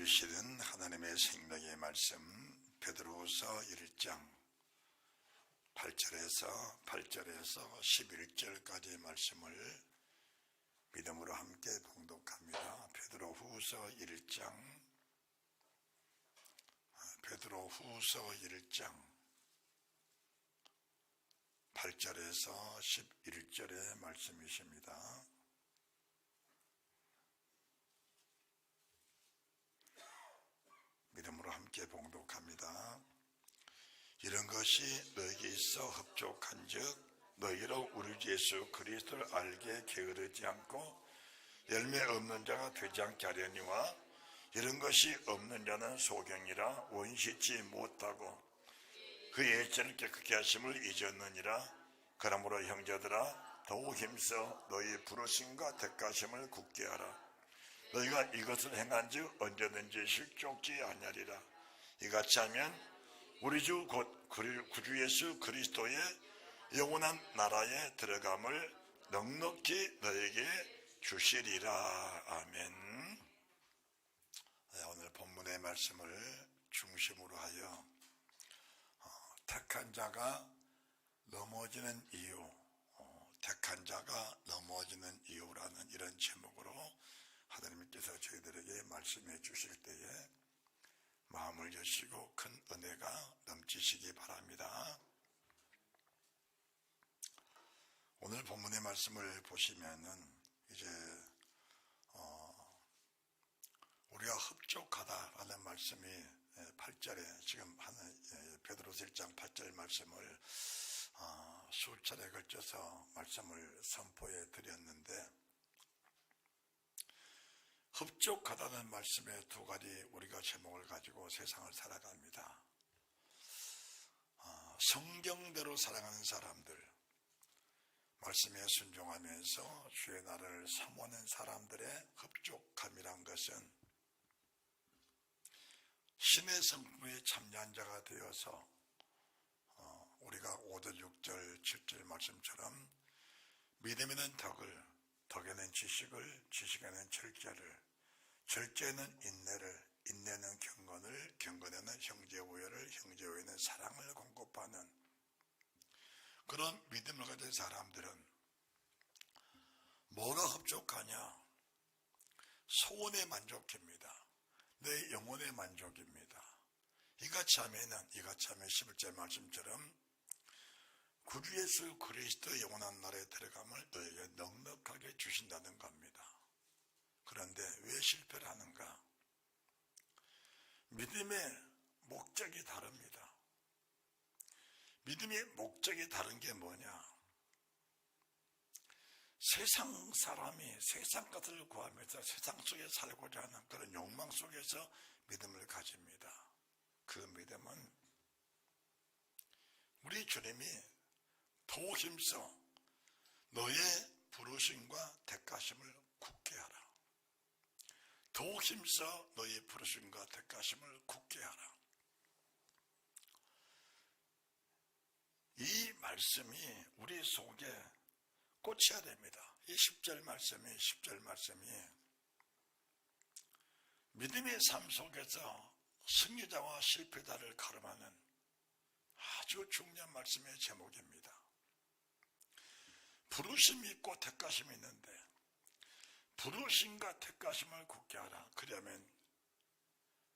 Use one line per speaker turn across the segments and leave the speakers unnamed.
주시는 하나님의 생명의 말씀 베드로후서 1장 8절에서 11절까지의 말씀을 믿음으로 함께 봉독합니다. 베드로후서 1장 8절에서 11절의 말씀이십니다. 믿음으로 함께 봉독합니다. 이런 것이 너에게 있어 흡족한즉 너희로 우리 주 예수 그리스도를 알게 게으르지 않고 열매 없는 자가 되지 않게 하려니와 이런 것이 없는 자는 소경이라 원시치 못하고 그 예체를 깨끗게 하심을 잊었느니라. 그러므로 형제들아 더욱 힘써 너희 부르심과 택하심을 굳게 하라. 너희가 이것을 행한즉 언제든지 실족지 아니하리라. 이같이 하면 우리 주 곧 구주 예수 그리스도의 영원한 나라에 들어감을 넉넉히 너에게 주시리라. 아멘. 오늘 본문의 말씀을 중심으로 하여 택한 자가 넘어지는 이유, 택한 자가 넘어지는 이유라는 이런 제목으로 하나님께서 저희들에게 말씀해 주실 때에 마음을 여시고 큰 은혜가 넘치시기 바랍니다. 오늘 본문의 말씀을 보시면은 이제 우리가 흡족하다라는 말씀이 8절에 지금 하는 베드로서 1장 8절 말씀을 수차례 걸쳐서 말씀을 선포해 드렸는데 흡족하다는 말씀의 두 가지 우리가 제목을 가지고 세상을 살아갑니다. 성경대로 살아가는 사람들, 말씀에 순종하면서 주의 나라를 사모하는 사람들의 흡족함이란 것은 신의 성품에 참여한 자가 되어서 우리가 5절, 6절, 7절 말씀처럼 믿음에는 덕을, 덕에는 지식을, 지식에는 절제를, 절제는 인내를, 인내는 경건을, 경건에는 형제우애를, 형제우애는 사랑을 공급하는 그런 믿음을 가진 사람들은 뭐가 흡족하냐? 소원의 만족입니다. 내 영혼의 만족입니다. 이같이 하면 11절 말씀처럼 구주 예수 그리스도의 영원한 나라에 들어감을 너에게 넉넉하게 주신다는 겁니다. 그런데 왜 실패를 하는가? 믿음의 목적이 다릅니다. 믿음의 목적이 다른 게 뭐냐? 세상 사람이 세상 것을 구하면서 세상 속에 살고자 하는 그런 욕망 속에서 믿음을 가집니다. 그 믿음은 우리 주님이 더욱 힘써 너의 부르심과 택하심을 굳게 하라. 더욱 힘써 너의 부르심과 택하심을 굳게 하라. 이 말씀이 우리 속에 꽂혀야 됩니다. 이 10절 말씀이 믿음의 삶 속에서 승리자와 실패자를 가름하는 아주 중요한 말씀의 제목입니다. 부르심이 있고 택하심이 있는데 부르심과 택하심을 굳게 하라. 그러면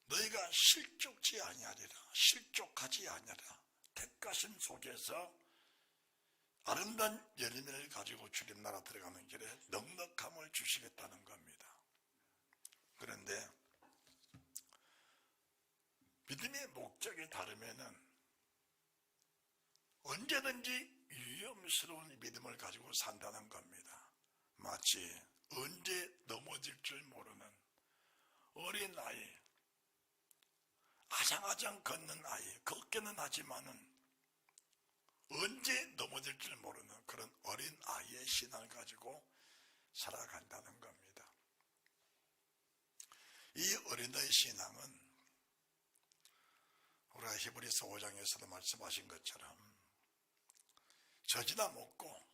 너희가 실족지 아니하리라. 실족하지 아니하리라. 택하심 속에서 아름다운 열매를 가지고 주님 나라 들어가는 길에 넉넉함을 주시겠다는 겁니다. 그런데 믿음의 목적이 다르면은 언제든지 위험스러운 믿음을 가지고 산다는 겁니다. 마치 언제 넘어질 줄 모르는 어린 아이, 아장아장 걷는 아이, 걷기는 하지만은 언제 넘어질 줄 모르는 그런 어린 아이의 신앙을 가지고 살아간다는 겁니다. 이 어린아이 신앙은 우리가 히브리서 5장에서도 말씀하신 것처럼 젖이나 먹고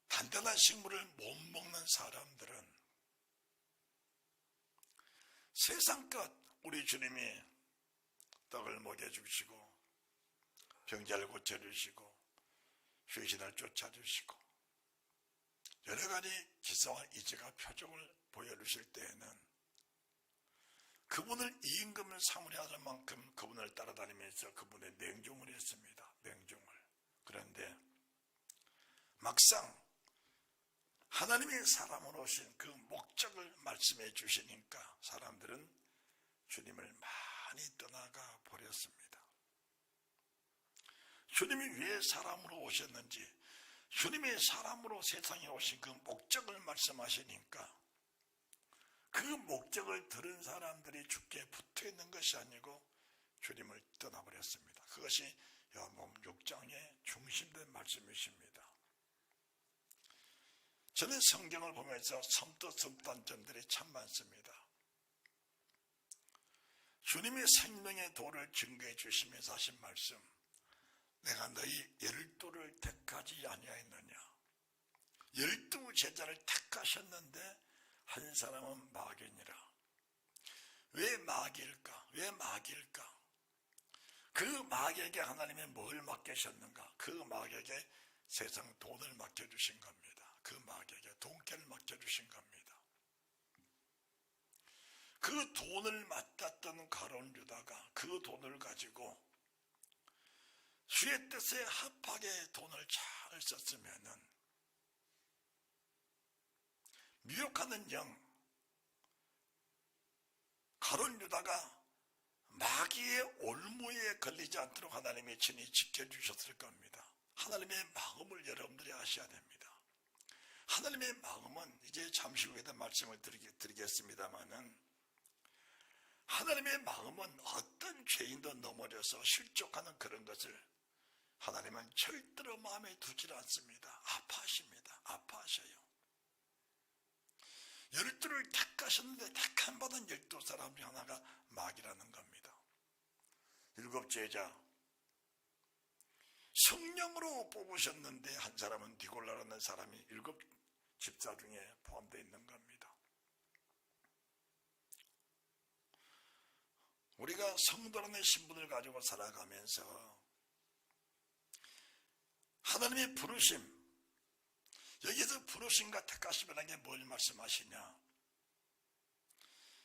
단단한 식물을 못 먹는 사람들은 세상껏 우리 주님이 떡을 먹여주시고 병자를 고쳐주시고 귀신을 쫓아주시고 여러 가지 기사와 이제가 표적을 보여주실 때에는 그분을 임금을 사무리 하는 만큼 그분을 따라다니면서 그분의 맹종을 했습니다. 맹종을. 그런데 막상 하나님의 사람으로 오신 그 목적을 말씀해 주시니까 사람들은 주님을 많이 떠나가 버렸습니다. 주님이 왜 사람으로 오셨는지, 주님의 사람으로 세상에 오신 그 목적을 말씀하시니까 그 목적을 들은 사람들이 주께 붙어 있는 것이 아니고 주님을 떠나버렸습니다. 그것이 요한복음 6장의 중심된 말씀이십니다. 저는 성경을 보면서 섬뜩섬뜩한 점들이 참 많습니다. 주님의 생명의 도를 증거해 주시면서 하신 말씀, 내가 너희 12를 택하지 아니하였느냐. 12 제자를 택하셨는데 한 사람은 마귀니라. 왜 마귀일까? 왜 마귀일까? 그 마귀에게 하나님이 뭘 맡기셨는가? 그 마귀에게 세상 돈을 맡겨주신 겁니다. 그 마귀에게 돈깨를 맡겨주신 겁니다. 그 돈을 맡았던 가룟 유다가 그 돈을 가지고 주의 뜻에 합하게 돈을 잘 썼으면은 미혹하는 영 가룟 유다가 마귀의 올무에 걸리지 않도록 하나님이 친히 지켜주셨을 겁니다. 하나님의 마음을 여러분들이 아셔야 됩니다. 하나님의 마음은 이제 잠시 후에도 말씀을 드리겠습니다마는 하나님의 마음은 어떤 죄인도 넘어져서 실족하는 그런 것을 하나님은 절대로 마음에 두질 않습니다. 아파하십니다. 아파하셔요. 12를 택하셨는데 택함받은 12사람 중 하나가 마귀라는 겁니다. 7 제자 성령으로 뽑으셨는데 한 사람은 니골라라는 사람이 7 집사 중에 포함되어 있는 겁니다. 우리가 성도라는 신분을 가지고 살아가면서 하나님의 부르심, 여기서 부르심과 택하심이라는 게 뭘 말씀하시냐?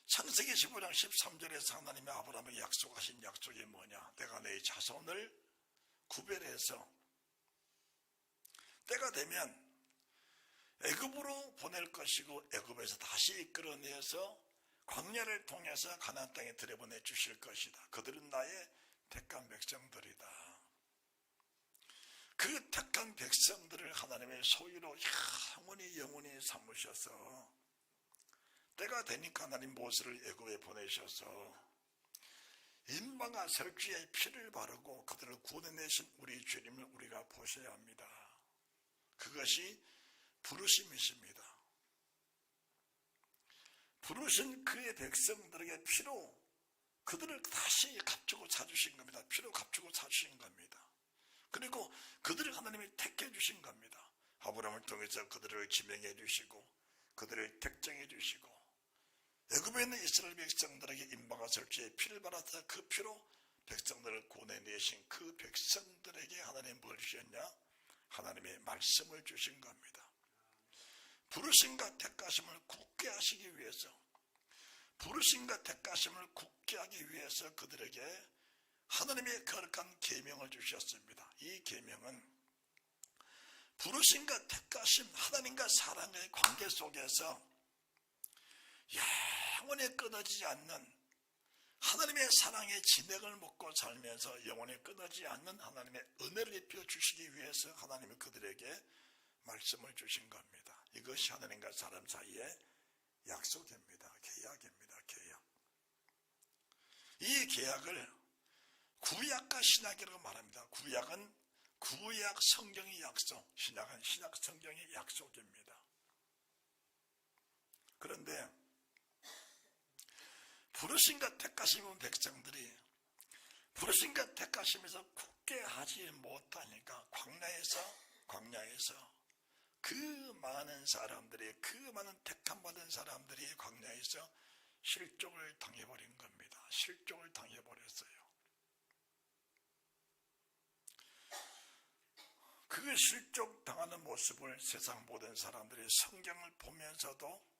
창세기 15장 13절에서 하나님이 아브라함에게 약속하신 약속이 뭐냐? 내가 내 자손을 구별해서 때가 되면 애굽으로 보낼 것이고 애굽에서 다시 이끌어내서 광야를 통해서 가나안 땅에 들여보내 주실 것이다. 그들은 나의 택한 백성들이다. 그 택한 백성들을 하나님의 소유로 영원히 삼으셔서 때가 되니까 하나님 모세를 애굽에 보내셔서 인방아 설주에 피를 바르고 그들을 구원해내신 우리 주님을 우리가 보셔야 합니다. 그것이 부르심이십니다. 부르신 그의 백성들에게 피로 그들을 다시 값주고 사주신 겁니다. 피로 값주고 사주신 겁니다. 그리고 그들을 하나님이 택해 주신 겁니다. 아브라함을 통해서 그들을 지명해 주시고 그들을 택정해 주시고 애굽에 있는 이스라엘 백성들에게 인방아 설주에 피를 발하사 그 피로 백성들을 구원해내신 그 백성들에게 하나님 뭘 주셨냐? 하나님의 말씀을 주신 겁니다. 부르심과 택하심을 굳게 하시기 위해서, 부르심과 택하심을 굳게 하기 위해서 그들에게 하나님의 거룩한 계명을 주셨습니다. 이 계명은 부르심과 택하심, 하나님과 사랑의 관계 속에서 영원히 끊어지지 않는 하나님의 사랑의 진액을 먹고 살면서 영원히 끊어지지 않는 하나님의 은혜를 입혀 주시기 위해서 하나님이 그들에게 말씀을 주신 겁니다. 이것이 하나님과 사람 사이의 약속입니다. 계약입니다. 계약. 이 계약을 구약과 신약이라고 말합니다. 구약은 구약 성경의 약속, 신약은 신약 성경의 약속입니다. 그런데 부르심과 택하심은 백성들이 부르심과 택하심에서 굳게 하지 못하니까 광야에서 그 많은 사람들이, 그 많은 택함받은 사람들이 광야에서 실족을 당해버린 겁니다. 실족을 당해버렸어요. 그 실족 당하는 모습을 세상 모든 사람들이 성경을 보면서도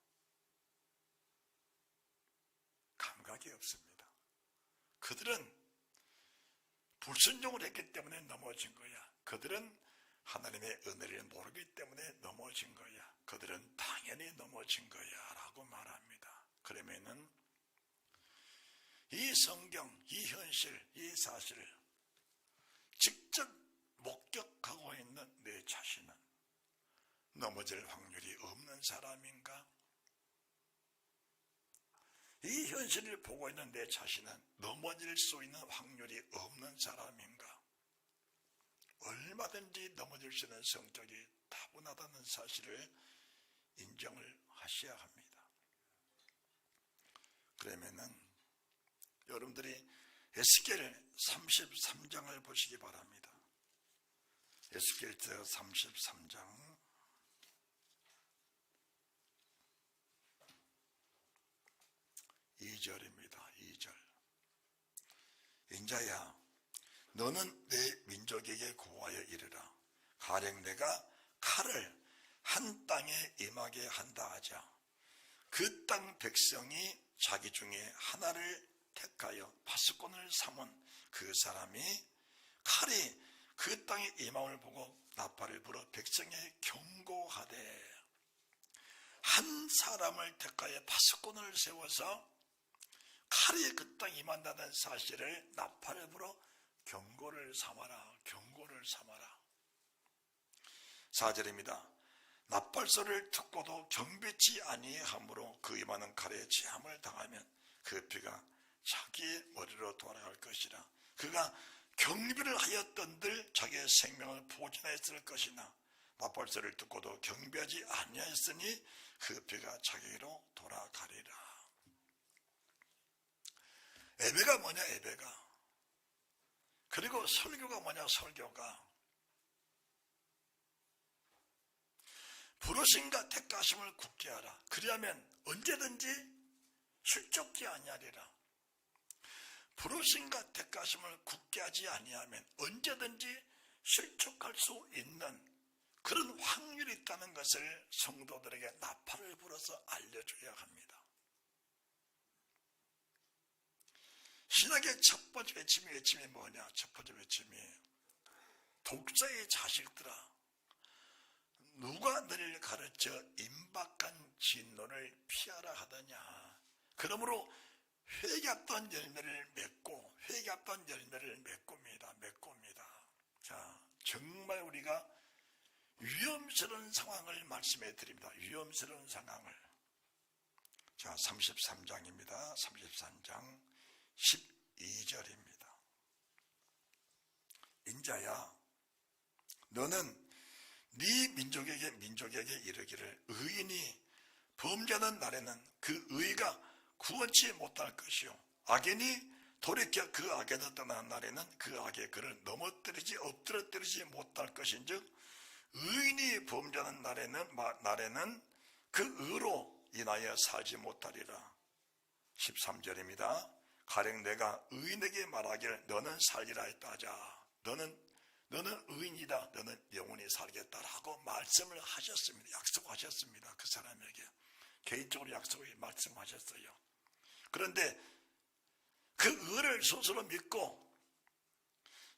감각이 없습니다. 그들은 불순종을 했기 때문에 넘어진 거야. 그들은 하나님의 은혜를 모르기 때문에 넘어진 거야. 그들은 당연히 넘어진 거야 라고 말합니다. 그러면은 이 성경, 이 현실, 이 사실을 직접 목격하고 있는 내 자신은 넘어질 확률이 없는 사람인가? 이 현실을 보고 있는 내 자신은 넘어질 수 있는 확률이 없는 사람인가? 얼마든지 넘어질 수 있는 성격이 타고나다는 사실을 인정을 하셔야 합니다. 그러면은 여러분들이 에스겔 33장을 보시기 바랍니다. 에스겔 33장 2절입니다. 2절. 인자야, 너는 내 민족에게 고하여 이르라. 가령 내가 칼을 한 땅에 임하게 한다 하자. 그 땅 백성이 자기 중에 하나를 택하여 파수꾼을 삼은 그 사람이 칼이 그 땅에 임함을 보고 나팔을 불어 백성에 경고하되, 한 사람을 택하여 파수꾼을 세워서 칼이 그 땅에 임한다는 사실을 나팔을 불어 경고를 삼아라. 경고를 삼아라. 4절입니다. 나팔 소리를 듣고도 경배치 아니하므로 그 임하는 칼에 재함을 당하면 그 피가 자기의 머리로 돌아갈 것이라. 그가 경배를 하였던들 자기의 생명을 보존했을 것이나 나팔 소리를 듣고도 경배하지 아니하였으니 그 피가 자기로 돌아가리라. 예배가 뭐냐? 예배가. 그리고 설교가 뭐냐? 설교가. 부르심과 택하심을 굳게 하라. 그리하면 언제든지 실족지 아니하리라. 부르심과 택하심을 굳게 하지 아니하면 언제든지 실족할 수 있는 그런 확률이 있다는 것을 성도들에게 나팔을 불어서 알려줘야 합니다. 신학의 첫 번째 외침이 뭐냐? 첫 번째 외침이 독자의 자식들아, 누가 너를 가르쳐 임박한 진노를 피하라 하더냐. 그러므로 회개했던 열매를 맺고 회개했던 열매를 메꿉니다. 자, 정말 우리가 위험스러운 상황을 말씀해 드립니다. 위험스러운 상황을. 자, 33장입니다. 33장 12절입니다. 인자야, 너는 네 민족에게 이르기를 의인이 범죄하는 날에는 그 의가 구원치 못할 것이요, 악인이 돌이켜 그 악에서 떠나는 날에는 그 악의 그를 엎드러뜨리지 못할 것인즉, 의인이 범죄하는 날에는 그 의로 인하여 살지 못하리라. 13절입니다. 가령 내가 의인에게 말하기를 너는 살리라 했다 하자. 너는 의인이다. 너는 영원히 살겠다라고 말씀을 하셨습니다. 약속하셨습니다. 그 사람에게 개인적으로 약속을 말씀하셨어요. 그런데 그 의를 스스로 믿고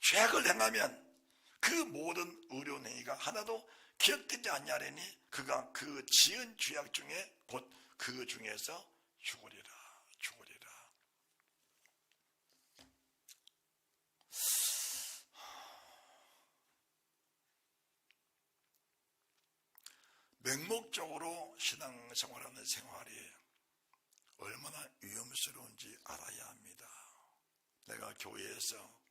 죄악을 행하면 그 모든 의로운 행위가 하나도 기억되지 않냐려니 그가 그 지은 죄악 중에 곧 그 중에서 죽으리라. 맹목적으로 신앙생활하는 생활이 얼마나 위험스러운지 알아야 합니다. 내가 교회에서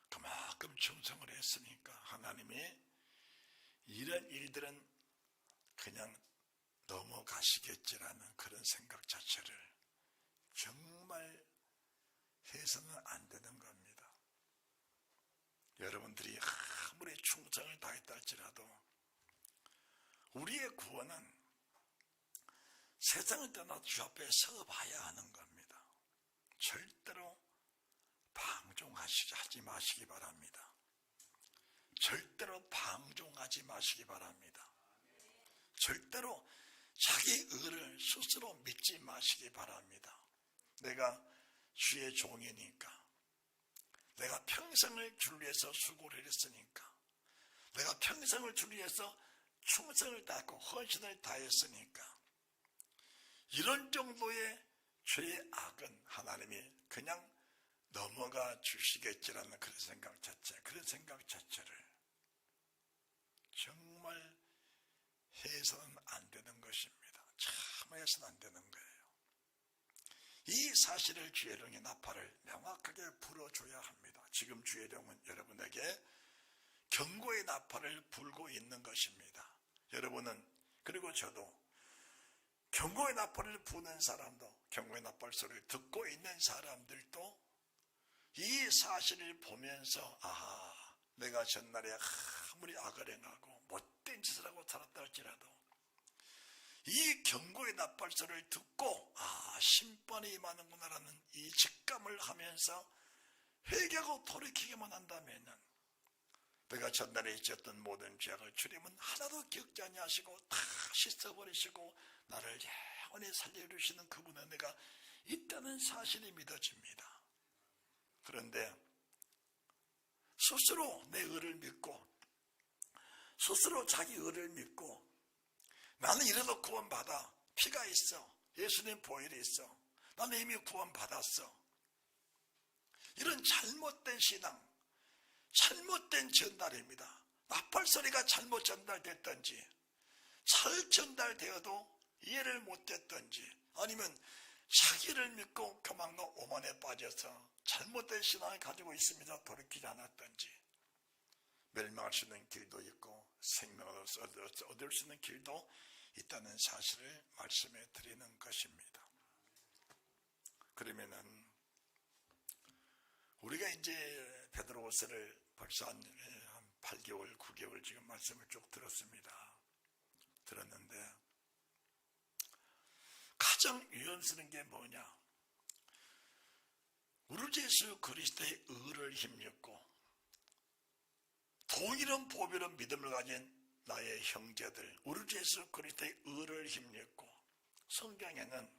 그만큼 충성을 했으니까 하나님이 이런 일들은 그냥 넘어가시겠지라는 그런 생각 자체를 정말 해서는 안 되는 겁니다. 여러분들이 아무리 충성을 다했다 할지라도 우리의 구원은 세상을 떠나 주 앞에 서봐야 하는 겁니다. 절대로 방종하지 마시기 바랍니다. 절대로 방종하지 마시기 바랍니다. 절대로 자기 의를 스스로 믿지 마시기 바랍니다. 내가 주의 종이니까, 내가 평생을 주를 위해서 수고를 했으니까, 내가 평생을 주를 위해서 충성을 다하고 헌신을 다했으니까, 이런 정도의 죄의 악은 하나님이 그냥 넘어가 주시겠지라는 그런 생각 자체를 정말 해서는 안 되는 것입니다. 참 해서는 안 되는 거예요. 이 사실을 주의령의 나팔을 명확하게 불어줘야 합니다. 지금 주의령은 여러분에게 경고의 나팔을 불고 있는 것입니다. 여러분은, 그리고 저도 경고의 나팔을 부는 사람도, 경고의 나팔 소리를 듣고 있는 사람들도 이 사실을 보면서 내가 전날에 아무리 악을 행하고 못된 짓을 하고 살았다 할지라도 이 경고의 나팔 소리를 듣고 심판이 임하는구나라는 이 직감을 하면서 회개하고 돌이키기만 한다면 내가 전날에 지었던 모든 죄악을 주님은 하나도 기억지 아니하시고 다 씻어버리시고 나를 영원히 살려주시는 그분의 은혜가 있다는 사실이 믿어집니다. 그런데 스스로 내 의를 믿고 스스로 자기 의를 믿고 나는 이래도 구원받아, 피가 있어, 예수님 보혈이 있어, 나는 이미 구원받았어, 이런 잘못된 신앙, 잘못된 전달입니다. 나팔소리가 잘못 전달됐든지 잘 전달되어도 이해를 못했든지 아니면 자기를 믿고 교만과 오만에 빠져서 잘못된 신앙을 가지고 있습니다. 돌이키지 않았든지 멸망할 수 있는 길도 있고 생명을 얻을 수 있는 길도 있다는 사실을 말씀해 드리는 것입니다. 그러면은 우리가 이제 베드로후서를 벌써 한 8개월, 9개월 지금 말씀을 쭉 들었는데 가장 유연스러운 게 뭐냐? 우리 주 예수 그리스도의 의를 힘입고 동일한 보배로운 믿음을 가진 나의 형제들, 우리 주 예수 그리스도의 의를 힘입고 성경에는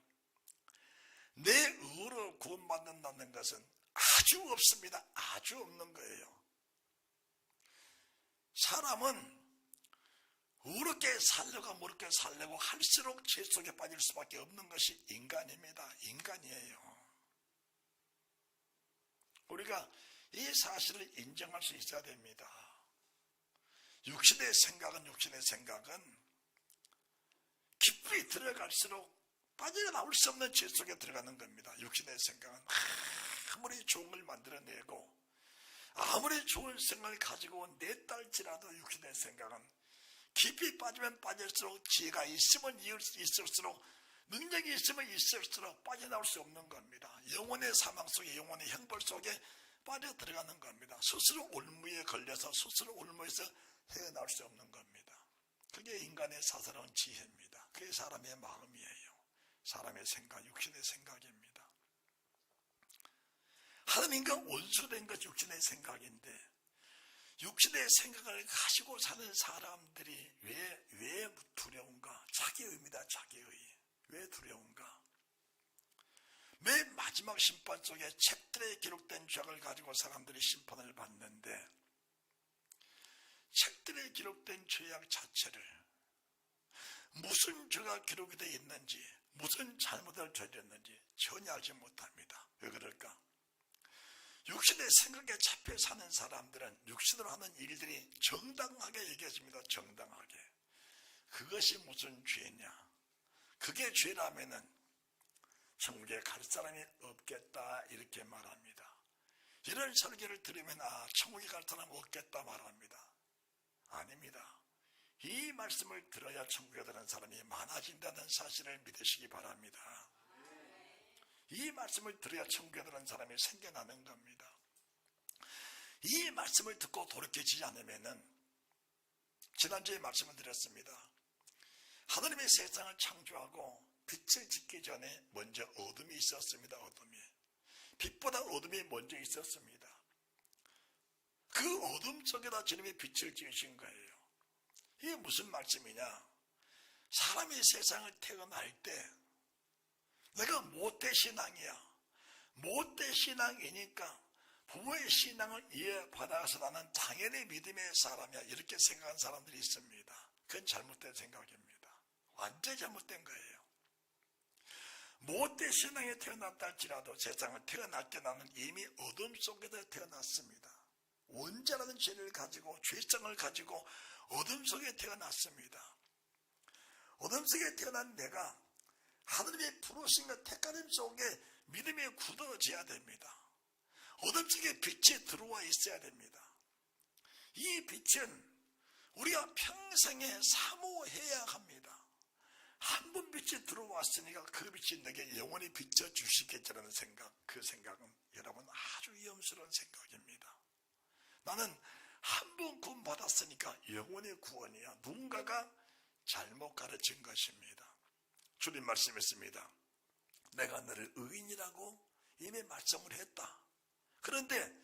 내 의로 구원받는다는 것은 아주 없습니다. 아주 없는 거예요. 사람은 의롭게 살려고 모르게 살려고 할수록 죄 속에 빠질 수밖에 없는 것이 인간입니다. 인간이에요. 우리가 이 사실을 인정할 수 있어야 됩니다. 육신의 생각은 깊이 들어갈수록 빠져나올 수 없는 죄 속에 들어가는 겁니다. 육신의 생각은 아무리 좋은 걸 만들어내고 아무리 좋은 생각을 가지고 냈다 할지라도 육신의 생각은 깊이 빠지면 빠질수록 지혜가 있으면 있을수록 능력이 있으면 있을수록 빠져나올 수 없는 겁니다. 영혼의 사망 속에, 영혼의 형벌 속에 빠져들어가는 겁니다. 스스로 올무에 걸려서 스스로 올무에서 헤어나올 수 없는 겁니다. 그게 인간의 사사로운 지혜입니다. 그게 사람의 마음이에요. 사람의 생각, 육신의 생각입니다. 하나님과 원수된 것이 육신의 생각인데 육신의 생각을 가지고 사는 사람들이 왜 두려운가? 자기의입니다. 자기의. 왜 두려운가? 맨 마지막 심판 속에 책들에 기록된 죄악을 가지고 사람들이 심판을 받는데 책들에 기록된 죄악 자체를 무슨 죄가 기록이 되어 있는지 무슨 잘못을 저질렀는지 전혀 알지 못합니다. 왜 그럴까? 육신의 생각에 잡혀 사는 사람들은 육신으로 하는 일들이 정당하게 얘기해집니다. 정당하게. 그것이 무슨 죄냐? 그게 죄라면은 천국에 갈 사람이 없겠다 이렇게 말합니다. 이런 설교를 들으면 천국에 갈 사람 없겠다 말합니다. 아닙니다. 이 말씀을 들어야 천국에 가는 사람이 많아진다는 사실을 믿으시기 바랍니다. 이 말씀을 들어야 천국에 가는 사람이 생겨나는 겁니다. 이 말씀을 듣고 돌이켜지지 않으면은 지난주에 말씀을 드렸습니다. 하나님의 세상을 창조하고 빛을 짓기 전에 먼저 어둠이 있었습니다. 어둠이. 빛보다 어둠이 먼저 있었습니다. 그 어둠 속에다 주님이 빛을 지으신 거예요. 이게 무슨 말씀이냐? 사람이 세상을 태어날 때 내가 못된 신앙이야. 못된 신앙이니까 부모의 신앙을 이해받아서 나는 당연히 믿음의 사람이야. 이렇게 생각하는 사람들이 있습니다. 그건 잘못된 생각입니다. 완전히 잘못된 거예요. 못된 신앙에 태어났다 할지라도 세상을 태어날 때 나는 이미 어둠 속에서 태어났습니다. 원죄라는 죄를 가지고 죄성을 가지고 어둠 속에 태어났습니다. 어둠 속에 태어난 내가 하느님의 부르심과 택하심 속에 믿음이 굳어져야 됩니다. 어둠 속에 빛이 들어와 있어야 됩니다. 이 빛은 우리가 평생에 사모해야 합니다. 한 번 빛이 들어왔으니까 그 빛이 내게 영원히 비춰주시겠지라는 생각, 그 생각은 여러분 아주 위험스러운 생각입니다. 나는 한 번 구원 받았으니까 영원의 구원이야. 누군가가 잘못 가르친 것입니다. 주님 말씀했습니다. 내가 너를 의인이라고 이미 말씀을 했다. 그런데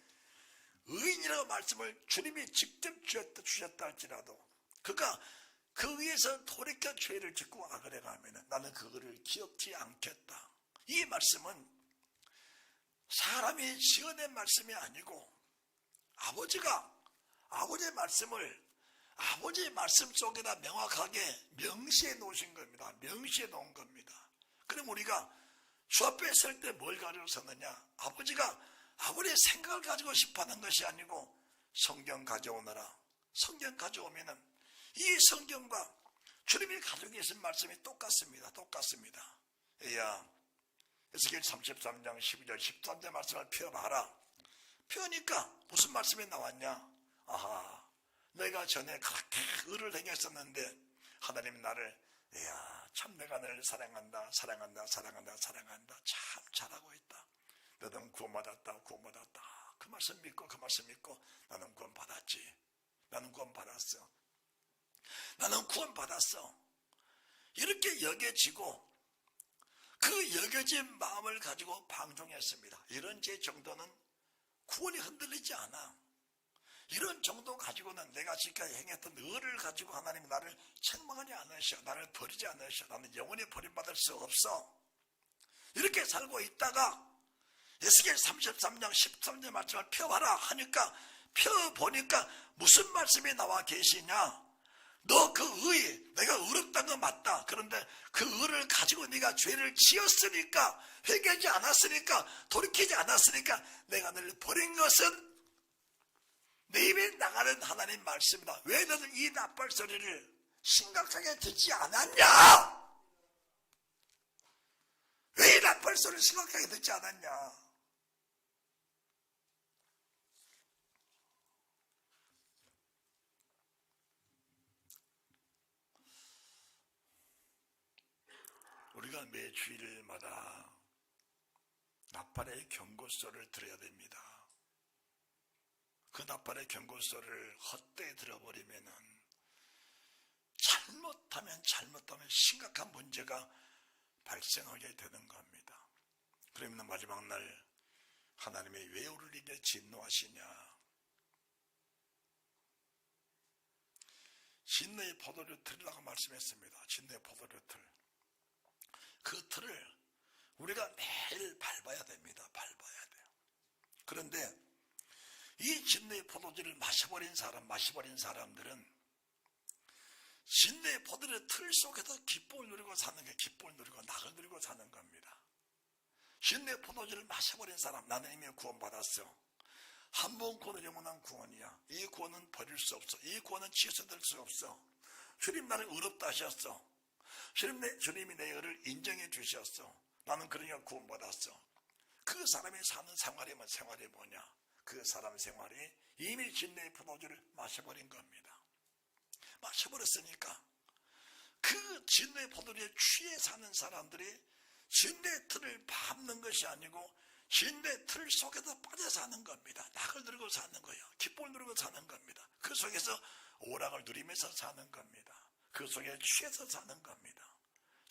의인이라고 말씀을 주님이 직접 주셨다 할지라도 그가 그 위에서 돌이켜 죄를 짓고 악을 행하면 나는 그거를 기억지 않겠다. 이 말씀은 사람이 지어낸 말씀이 아니고 아버지의 말씀을 아버지의 말씀 속에다 명확하게 명시해 놓으신 겁니다. 명시해 놓은 겁니다. 그럼 우리가 주 앞에 설 때 뭘 가지고 섰느냐? 아버지가 아버지의 생각을 가지고 싶어하는 것이 아니고 성경 가져오너라. 성경 가져오면은 이 성경과 주님이 가지고 계신 말씀이 똑같습니다. 똑같습니다. 야, 에스겔 33장 12절 13절 말씀을 펴봐라. 펴니까 무슨 말씀이 나왔냐? 아하, 내가 전에 그렇게 의를 행했었는데 하나님 나를 참 내가 너를 사랑한다. 참 잘하고 있다. 너는 구원받았다. 그 말씀 믿고 나는 구원받았지. 나는 구원받았어. 이렇게 여겨지고 그 여겨진 마음을 가지고 방종했습니다. 이런 제 정도는 구원이 흔들리지 않아. 이런 정도 가지고는 내가 지금까지 행했던 의를 가지고 하나님 나를 책망하지 않으셔. 나를 버리지 않으셔. 나는 영원히 버림받을 수 없어. 이렇게 살고 있다가 에스겔 33장 13절 말씀을 펴봐라 하니까 펴보니까 무슨 말씀이 나와 계시냐? 너 그 의, 내가 의롭다는 거 맞다. 그런데 그 의를 가지고 네가 죄를 지었으니까, 회개하지 않았으니까, 돌이키지 않았으니까 내가 너를 버린 것은 내 입에 나가는 하나님 말씀이다. 왜 너는 이 나팔 소리를 심각하게 듣지 않았냐? 왜 이 나팔 소리를 심각하게 듣지 않았냐? 우리가 매 주일마다 나팔의 경고소를 들어야 됩니다. 그 나팔의 경고소를 헛되이 들어버리면은 잘못하면 심각한 문제가 발생하게 되는 겁니다. 그러면 마지막 날 하나님이 왜 우리를 이게 진노하시냐? 진노의 포도주 틀이라고 말씀했습니다. 진노의 포도주 틀. 그 틀을 우리가 매일 밟아야 됩니다. 밟아야 돼요. 그런데 이 진노의 포도주를 마셔버린 사람들은 진노의 포도주의 틀 속에서 기쁨을 누리고 사는 게 기쁨을 누리고 낙을 누리고 사는 겁니다. 진노의 포도주를 마셔버린 사람, 나는 이미 구원받았어. 한 번 구원은 영원한 구원이야. 이 구원은 버릴 수 없어. 이 구원은 취소될 수 없어. 주님 나를 의롭다 하셨어. 주님이 내 의를 인정해 주셨어. 나는 그러니까 구원받았어. 그 사람이 사는 생활이 뭐냐? 그 사람 생활이 이미 진노의 포도주를 마셔버린 겁니다. 마셔버렸으니까 그 진노의 포도주에 취해 사는 사람들이 진노의 틀을 밟는 것이 아니고 진노의 틀 속에서 빠져 사는 겁니다. 낙을 누리고 사는 거예요. 기쁨을 누리고 사는 겁니다. 그 속에서 오락을 누리면서 사는 겁니다. 그 속에 취해서 사는 겁니다.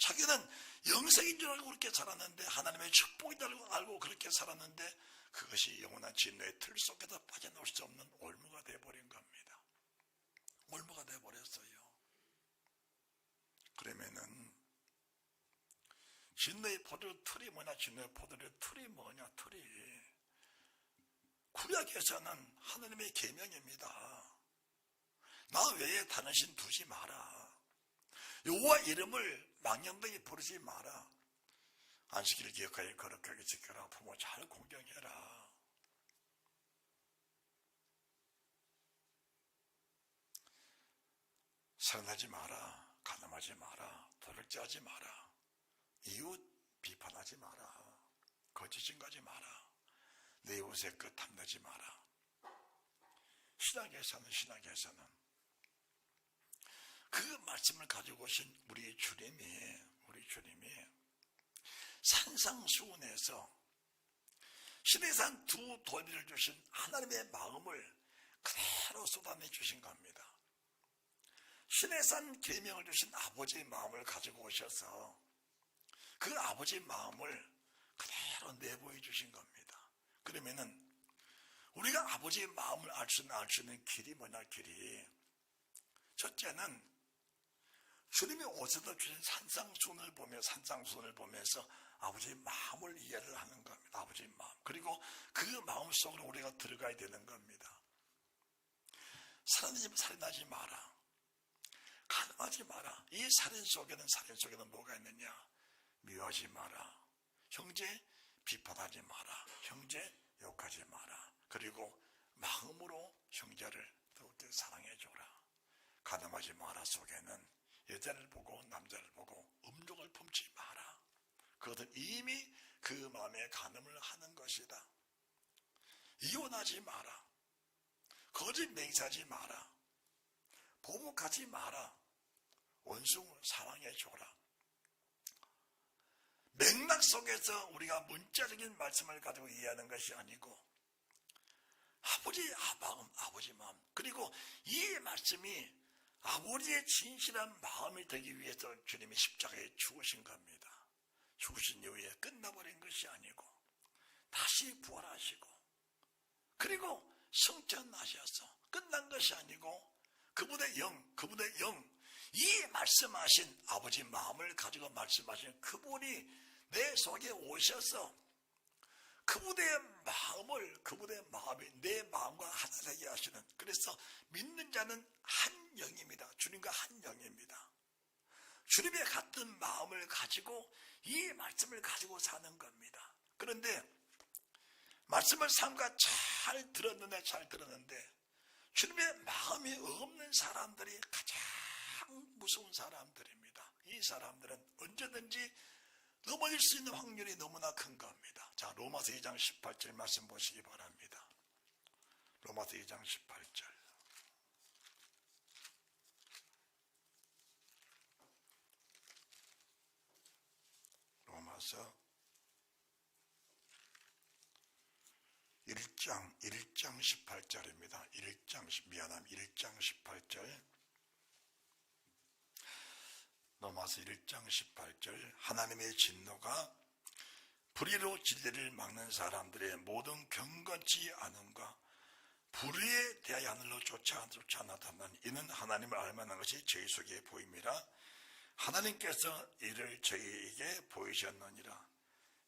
자기는 영생인 줄 알고 그렇게 살았는데, 하나님의 축복인 줄 알고 그렇게 살았는데, 그것이 영원한 진노의 틀 속에서 빠져나올 수 없는 올무가 되어버린 겁니다. 올무가 되어버렸어요. 그러면은 진노의 포도주 틀이 뭐냐? 진노의 포도주 틀이 뭐냐? 틀이 구약에서는 하나님의 계명입니다. 나 외에 다른 신 두지 마라. 여호와 이름을 망령되이 부르지 마라. 안식일을 기억하여 거룩하게 지켜라. 부모 잘 공경해라. 살인하지 마라. 가늠하지 마라. 도둑질하지 마라. 이웃 비판하지 마라. 거짓 증거하지 마라. 내 이웃의 것 탐내지 마라. 신학에서는 그 말씀을 가지고 오신 우리 주님이 산상수훈에서 시내산 두 돌비를 주신 하나님의 마음을 그대로 쏟아내 주신 겁니다. 시내산 계명을 주신 아버지의 마음을 가지고 오셔서 그 아버지의 마음을 그대로 내보여 주신 겁니다. 그러면은 우리가 아버지의 마음을 알 수 있는 길이 뭐냐? 길이 첫째는 주님이 오셔서 주신 산상수훈을 보면서 아버지의 마음을 이해를 하는 겁니다. 아버지의 마음. 그리고 그 마음 속으로 우리가 들어가야 되는 겁니다. 살인하지 마라. 가늠하지 마라. 이 살인 속에는 뭐가 있느냐? 미워하지 마라. 형제 비판하지 마라. 형제 욕하지 마라. 그리고 마음으로 형제를 더욱더 사랑해 줘라. 가늠하지 마라 속에는 여자를 보고 남자를 보고 음욕을 품지 마라. 그것은 이미 그 마음에 가늠을 하는 것이다. 이혼하지 마라. 거짓 맹세하지 마라. 보복하지 마라. 원수 사랑해 줘라. 맥락 속에서 우리가 문자적인 말씀을 가지고 이해하는 것이 아니고 아버지 마음, 그리고 이 말씀이 아버지의 진실한 마음이 되기 위해서 주님이 십자가에 죽으신 겁니다. 죽으신 이후에 끝나버린 것이 아니고 다시 부활하시고 그리고 승천하셔서 끝난 것이 아니고 그분의 영, 이 말씀하신 아버지 마음을 가지고 말씀하신 그분이 내 속에 오셔서 그분의 마음이 내 마음과 하나 되게 하시는, 그래서 믿는 자는 한 영입니다. 주님과 한 영입니다. 주님의 같은 마음을 가지고 이 말씀을 가지고 사는 겁니다. 그런데 말씀을 삼가 잘 들었는데 주님의 마음이 없는 사람들이 가장 무서운 사람들입니다. 이 사람들은 언제든지 넘어질 수 있는 확률이 너무나 큰 겁니다. 자, 로마서 2장 18절 말씀 보시기 바랍니다. 로마서 2장 18절. 로마서 1장 18절입니다. 1장 18절. 로마서 1장 18절. 하나님의 진노가 불의로 진리를 막는 사람들의 모든 경건치 않음과 불의에 대하여 하늘로 쫓아 나타난 이는 하나님을 알만한 것이 저희 속에 보임이라. 하나님께서 이를 저희에게 보이셨느니라.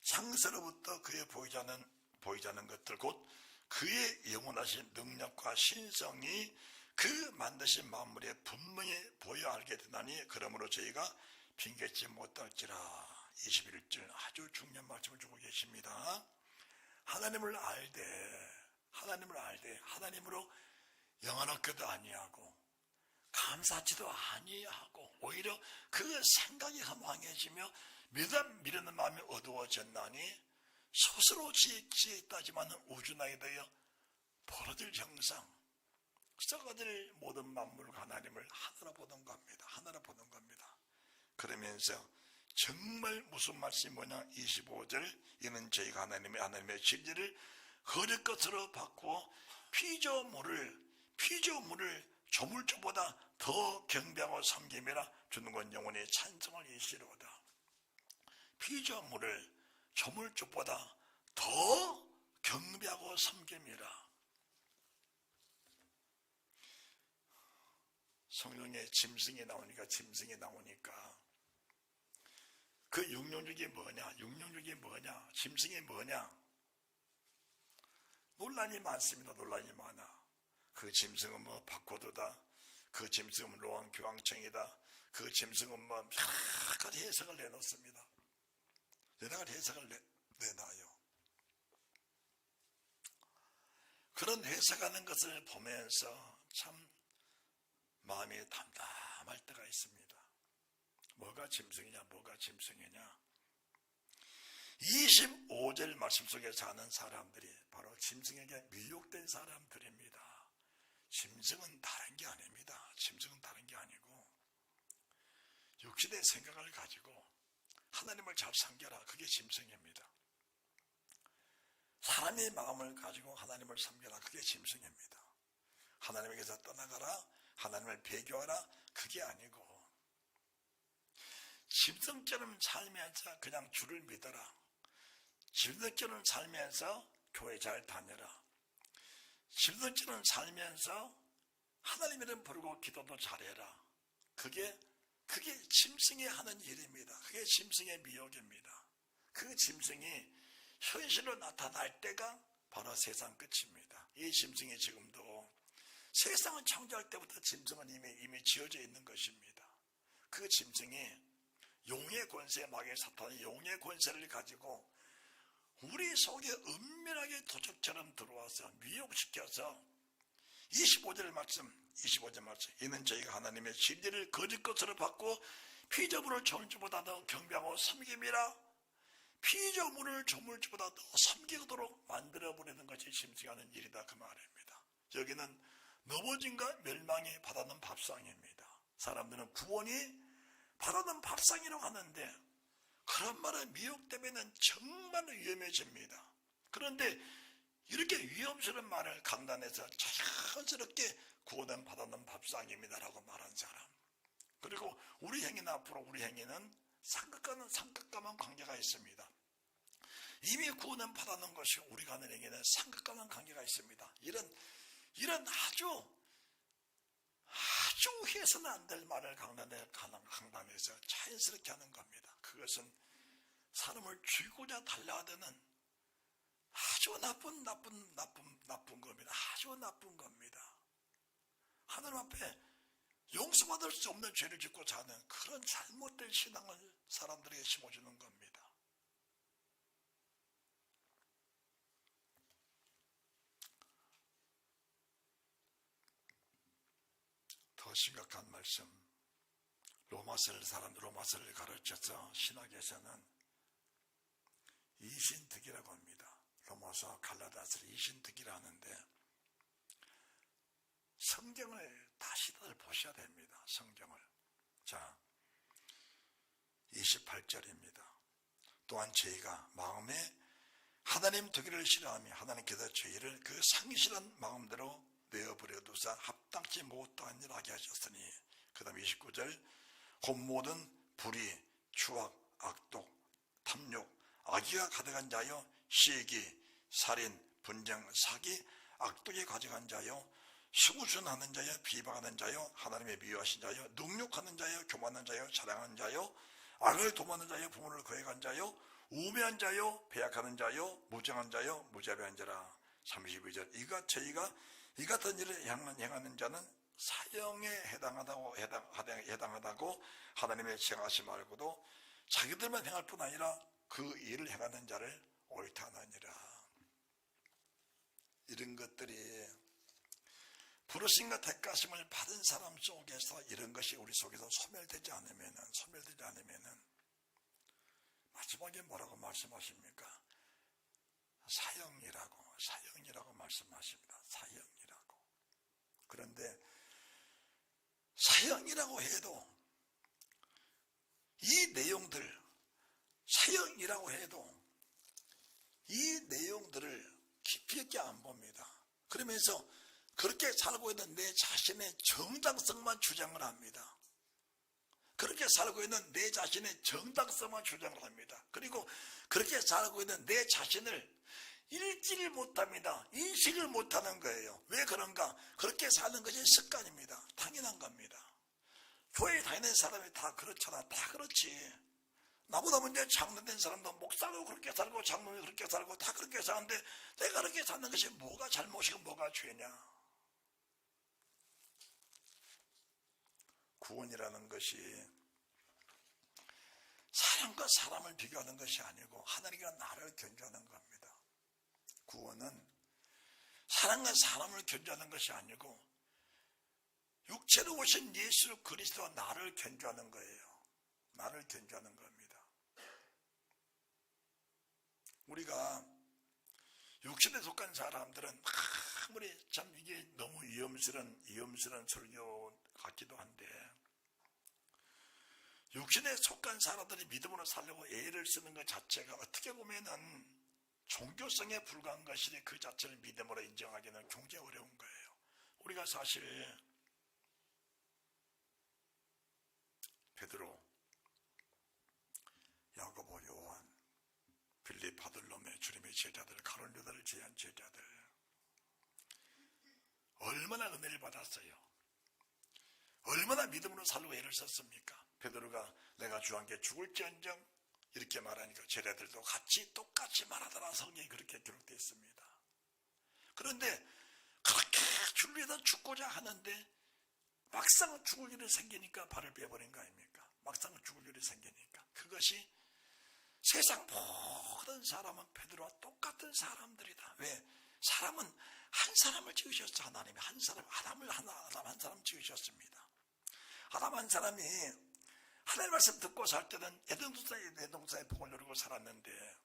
창세로부터 그의 보이지 않는 것들 곧 그의 영원하신 능력과 신성이 그 만드신 만물에 분명히 보여 알게 되나니 그러므로 저희가 핑계치 못할지라. 21절 아주 중요한 말씀을 주고 계십니다. 하나님을 알되 하나님으로 영원하게도 아니하고 감사하지도 아니하고 오히려 그 생각이 허망해지며 미루는 마음이 어두워졌나니 스스로 지혜있다지만 우주나에 대하여 벌어질 형상 썩어질 모든 만물과 하나님을 하나로 보는 겁니다. 그러면서 정말 무슨 말씀이 뭐냐? 25절 이는 저희가 하나님의 진리를 거릴 것으로 바꾸어 피조물을 조물주보다 더 경배하고 섬김이라 주는 건 영원히 찬송을 이시로다. 피조물을 조물주보다 더 경배하고 섬김이라. 성경에 짐승이 나오니까 그 육룡족이 뭐냐? 짐승이 뭐냐? 논란이 많습니다. 논란이 많아. 그 짐승은 뭐 바코드다. 그 짐승은 로왕교황청이다. 그 짐승은 뭐 여러 가지 해석을 내놓습니다. 여러 가지 해석을 내놔요. 그런 해석하는 것을 보면서 참 마음이 담담할 때가 있습니다. 뭐가 짐승이냐? 25절 말씀 속에 사는 사람들이 바로 짐승에게 미혹된 사람들입니다. 짐승은 다른 게 아닙니다. 짐승은 다른 게 아니고 육신의 생각을 가지고 하나님을 잘 섬겨라. 그게 짐승입니다. 사람의 마음을 가지고 하나님을 섬겨라. 그게 짐승입니다. 하나님에게서 떠나가라. 하나님을 배교하라. 그게 아니고 짐승처럼 살면서 그냥 주를 믿어라. 짐승처럼 살면서 교회 잘 다녀라. 짐승처럼 살면서 하나님 이름 부르고 기도도 잘해라. 그게 짐승이 하는 일입니다. 그게 짐승의 미혹입니다. 그 짐승이 현실로 나타날 때가 바로 세상 끝입니다. 이 짐승이 지금도 세상을 창조할 때부터 짐승은 이미 지어져 있는 것입니다. 그 짐승이 용의 권세, 마귀의 사탄의 용의 권세를 가지고 우리 속에 은밀하게 도적처럼 들어와서 미혹시켜서 25절 말씀 이는 저희가 하나님의 진리를 거짓 것으로 받고 피조물을 조물주보다 더 경배하고 섬김이라. 피조물을 조물주보다 더 섬기도록 만들어버리는 것이 짐승하는 일이다. 그 말입니다. 여기는 넘어짐과 멸망이 받아는 밥상입니다. 사람들은 구원이 받아는 밥상이라고 하는데 그런 말은 미혹되면 정말 위험해집니다. 그런데 이렇게 위험스러운 말을 강단해서 자연스럽게 구원은 받아는 밥상입니다라고 말한 사람, 그리고 우리 행위는 앞으로 우리 행위는 삼각과는 관계가 있습니다. 이미 구원은 받아놓은 것이 우리가 하는 행위는 삼각과는 관계가 있습니다. 이런 아주 해서는 안 될 말을 강단해서 자연스럽게 하는 겁니다. 그것은 사람을 죽이고자 달라드는 아주 나쁜 겁니다. 아주 나쁜 겁니다. 하나님 앞에 용서받을 수 없는 죄를 짓고 사는 그런 잘못된 신앙을 사람들에게 심어주는 겁니다. 더 심각한 말씀, 로마서를 가르쳐서 신학에서는 이신득이라고 합니다. 로마서 갈라디아서를 이신득이라 하는데 성경을 다시들 보셔야 됩니다. 성경을. 자, 28절입니다. 또한 저희가 마음에 하나님 되기를 싫어하며 하나님께서 저희를 그 상실한 마음대로 내어버려 두사 합당치 못한 일 하게 하셨으니, 그 다음 29절, 곧 모든 불의, 추악, 악독, 탐욕, 악의가 가득한 자여, 시기, 살인, 분쟁, 사기, 악독이 가득한 자여, 수구순하는 자여, 비방하는 자여, 하나님의 미워하신 자여, 능욕하는 자여, 교만한 자여, 자랑하는 자여, 악을 도모하는 자여, 부모를 거역한 자여, 우매한 자여, 배약하는 자여, 무정한 자여, 무자비한 자라. 32절, 저희가 이 같은 일을 행하는 자는 사형에 해당하다고 하나님의 정하심 말고도 자기들만 행할 뿐 아니라 그 일을 행하는 자를 옳다 하느니라. 이런 것들이 부르심과 택하심을 받은 사람 속에서 이런 것이 우리 속에서 소멸되지 않으면 마지막에 뭐라고 말씀하십니까? 사형이라고 말씀하십니다. 사형이라고. 그런데 사형이라고 해도 이 내용들, 사형이라고 해도 이 내용들을 깊이 있게 안 봅니다. 그러면서 그렇게 살고 있는 내 자신의 정당성만 주장을 합니다. 그렇게 살고 있는 내 자신의 정당성만 주장을 합니다. 그리고 그렇게 살고 있는 내 자신을 읽지를 못합니다. 인식을 못하는 거예요. 왜 그런가? 그렇게 사는 것이 습관입니다. 당연한 겁니다. 교회에 다니는 사람이 다 그렇잖아. 다 그렇지. 나보다 먼저 장로된 사람도 목사도 그렇게 살고 장로도 그렇게 살고 다 그렇게 사는데 내가 그렇게 사는 것이 뭐가 잘못이고 뭐가 죄냐. 구원이라는 것이 사람과 사람을 비교하는 것이 아니고 하나님과 나를 견주하는 겁니다. 구원은 사람과 사람을 견주하는 것이 아니고 육체로 오신 예수 그리스도와 나를 견주하는 거예요. 나를 견주하는 겁니다. 우리가 육신에 속한 사람들은 아무리 참 이게 너무 위험스러운 설교 같기도 한데 육신에 속한 사람들이 믿음으로 살려고 애를 쓰는 것 자체가 어떻게 보면은 종교성에 불과한 것이니 그 자체를 믿음으로 인정하기는 굉장히 어려운 거예요. 우리가 사실 베드로, 야고보, 요한, 빌립, 바들로메, 주님의 제자들, 가룟 유다를 제한 제자들 얼마나 은혜를 받았어요. 얼마나 믿음으로 살고 애를 썼습니까? 베드로가 내가 주 안께 죽을지언정 이렇게 말하니까 제자들도 똑같이 말하더라. 성경이 그렇게 기록되어 있습니다. 그런데 그렇게 주를 위해서 죽고자 하는데 막상 죽을 일이 생기니까 발을 빼버린 거 아닙니까? 막상 죽을 일이 생기니까 그것이 세상 모든 사람은 베드로와 똑같은 사람들이다. 왜? 사람은 한 사람을 지으셨어. 하나님이 한 사람, 아담 한 사람 지으셨습니다. 아담 한 사람이 하나님 말씀 듣고 살 때는 에덴동산의 복을 누리고 살았는데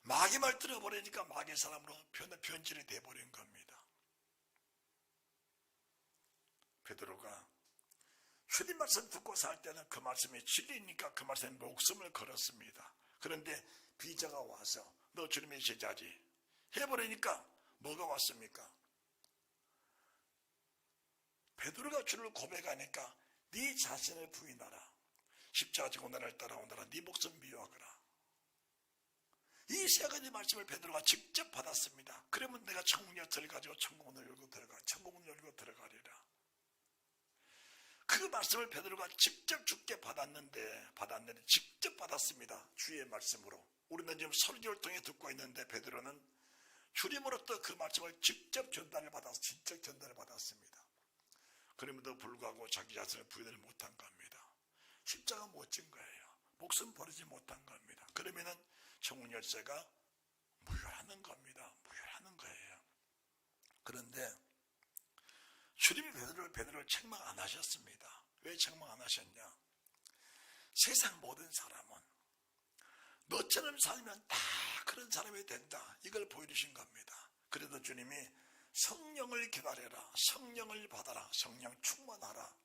마귀 말 들어버리니까 마귀 사람으로 변질이 돼버린 겁니다. 베드로가 주님 말씀 듣고 살 때는 그 말씀이 진리니까 그 말씀에 목숨을 걸었습니다. 그런데 비자가 와서 너 주님의 제자지 해버리니까 뭐가 왔습니까? 베드로가 주를 고백하니까 네 자신을 부인하라. 십자가 지고 나를 따라오너라. 네 목숨 미워하거라. 이 세 가지 말씀을 베드로가 직접 받았습니다. 그러면 내가 천국열쇠를 가지고 천국문을 열고 들어가리라. 그 말씀을 베드로가 직접 주께 받았는데 직접 받았습니다. 주의 말씀으로. 우리는 지금 설교를 통해 듣고 있는데 베드로는 주님으로부터 그 말씀을 직접 전달을 받았습니다. 그럼에도 불구하고 자기 자신을 부인을 못한 겁니다. 십자가 못 진 거예요. 목숨 버리지 못한 겁니다. 그러면은 천국 열쇠가 무효라는 겁니다. 무효라는 거예요. 그런데 주님이 베드로를 책망 안 하셨습니다. 왜 책망 안 하셨냐? 세상 모든 사람은 너처럼 살면 다 그런 사람이 된다. 이걸 보여주신 겁니다. 그래도 주님이 성령을 기다려라. 성령을 받아라. 성령 충만하라.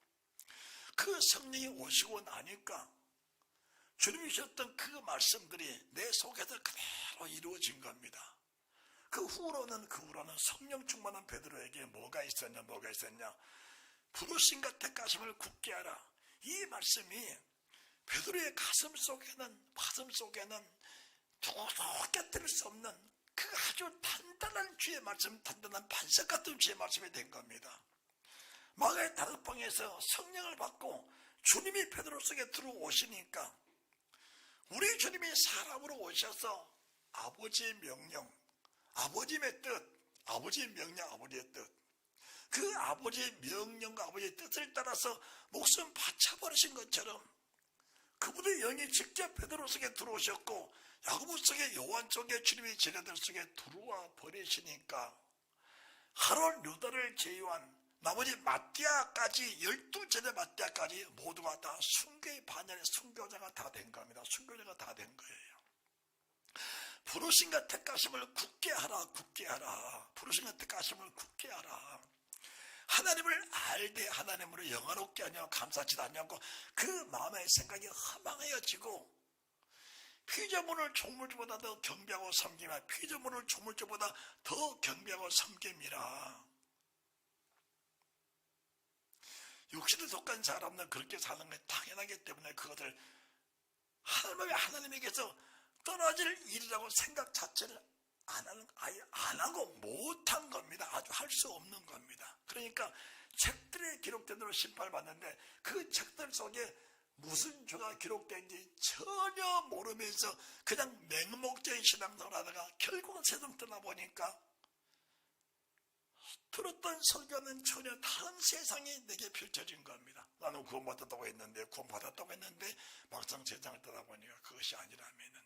그 성령이 오시고 나니까 주님이 주셨던 그 말씀들이 내 속에서 그대로 이루어진 겁니다. 그 후로는 성령 충만한 베드로에게 뭐가 있었냐? 부르심과 택하심을 굳게 하라. 이 말씀이 베드로의 가슴 속에는 누구도 깨뜨릴 수 없는 그 아주 단단한 주의 말씀, 단단한 반석 같은 주의 말씀이 된 겁니다. 마가의 다락방에서 성령을 받고 주님이 베드로 속에 들어오시니까 우리 주님이 사람으로 오셔서 아버지의 명령, 아버지의 뜻, 아버지의 명령, 아버지의 뜻, 그 아버지의 명령과 아버지의 뜻을 따라서 목숨 바쳐버리신 것처럼 그분의 영이 직접 베드로 속에 들어오셨고 야고보 속에 요한 속에 주님의 제자들 속에 들어와 버리시니까 가룟 유다를 제외한 나머지 마띠아까지 12제자 마띠아까지 모두가 다 순교의 반열의 순교자가 다 된 겁니다. 순교자가 다 된 거예요. 부르심과 택하심을 굳게 하라. 부르심과 택하심을 굳게 하라. 하나님을 알되 하나님으로 영화롭게 하냐고 감사치도 않냐고 그 마음의 생각이 허망해지고 피조물을 조물주보다 더 경배하고 섬기라. 피조물을 조물주보다 더 경배하고 섬김이라. 육신에 속한 사람은 그렇게 사는 게 당연하기 때문에 그것을 하나님에게서 떨어질 일이라고 생각 자체를 아예 안 하고 못한 겁니다. 아주 할 수 없는 겁니다. 그러니까 책들에 기록된 대로 심판을 받는데 그 책들 속에 무슨 죄가 기록된지 전혀 모르면서 그냥 맹목적인 신앙생활을 하다가 결국은 세상 떠나보니까 들었던 설교는 전혀 다른 세상이 내게 펼쳐진 겁니다. 나는 구원받았다고 했는데 막상 세상을 떠나보니까 그것이 아니라면은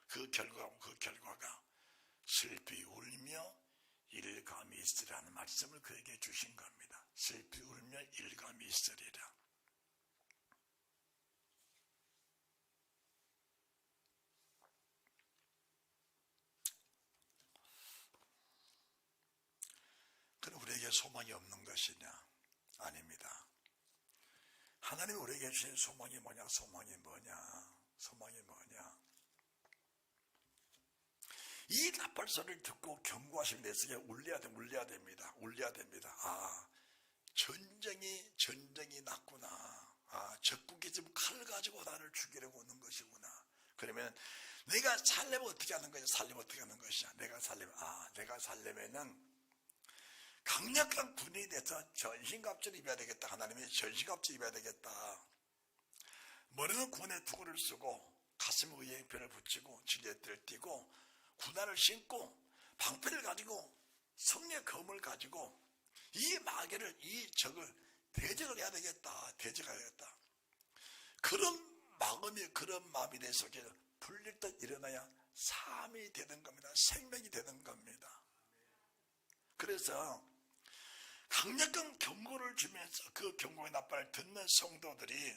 그 결과가 슬피 울며 일감이 있으라는 말씀을 그에게 주신 겁니다. 슬피 울며 일감이 있으리라. 그럼 우리에게 소망이 없는 것이냐? 아닙니다. 하나님이 우리에게 주신 소망이 뭐냐? 이 나팔 소리를 듣고 경고하시면 내 속에 울려야 됩니다. 아, 전쟁이 났구나. 아, 적국이 지금 칼 가지고 나를 죽이려고 오는 것이구나. 그러면 내가 살려면 어떻게 하는 것이야? 내가 살려면은 강력한 군인이 돼서 전신갑주를 입어야 되겠다. 하나님의 전신갑주 입어야 되겠다. 머리는 군의 투구를 쓰고 가슴에 의행편을 붙이고 지뢰띠를 띠고 군화를 신고 방패를 가지고 성령의 검을 가지고 이 마귀를, 이 적을 대적을 해야 되겠다. 그런 마음이 내 속에 풀릴 듯 일어나야 삶이 되는 겁니다. 생명이 되는 겁니다. 그래서 강력한 경고를 주면서 그 경고의 나팔을 듣는 성도들이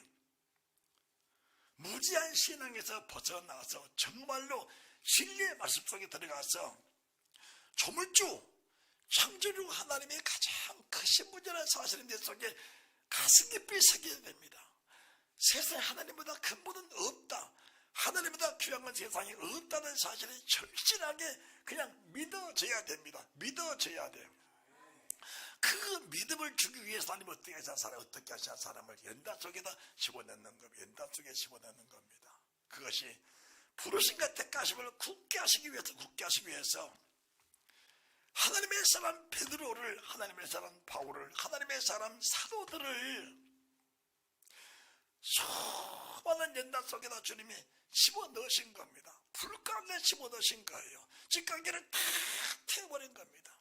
무지한 신앙에서 벗어나서 정말로 진리의 말씀 속에 들어가서 조물주, 창조주 하나님의 가장 크신 분이라는 사실인 내 속에 가슴 깊이 새겨야 됩니다. 세상에 하나님보다 큰 분은 없다. 하나님보다 귀한 건 세상에 없다는 사실을 절실하게 그냥 믿어져야 됩니다. 믿어져야 돼요. 그 믿음을 주기 위해서 하나님 어떻게 하셔 사람을 연단 속에다 집어넣는 겁니다. 그것이 부르심과 택하심을 굳게 하시기 위해서 하나님의 사람 베드로를, 하나님의 사람 바울을, 하나님의 사람 사도들을 수많은 연단 속에다 주님이 집어넣으신 겁니다. 불 가운데 집어넣으신 거예요. 찌꺼기를 다 태워버린 겁니다.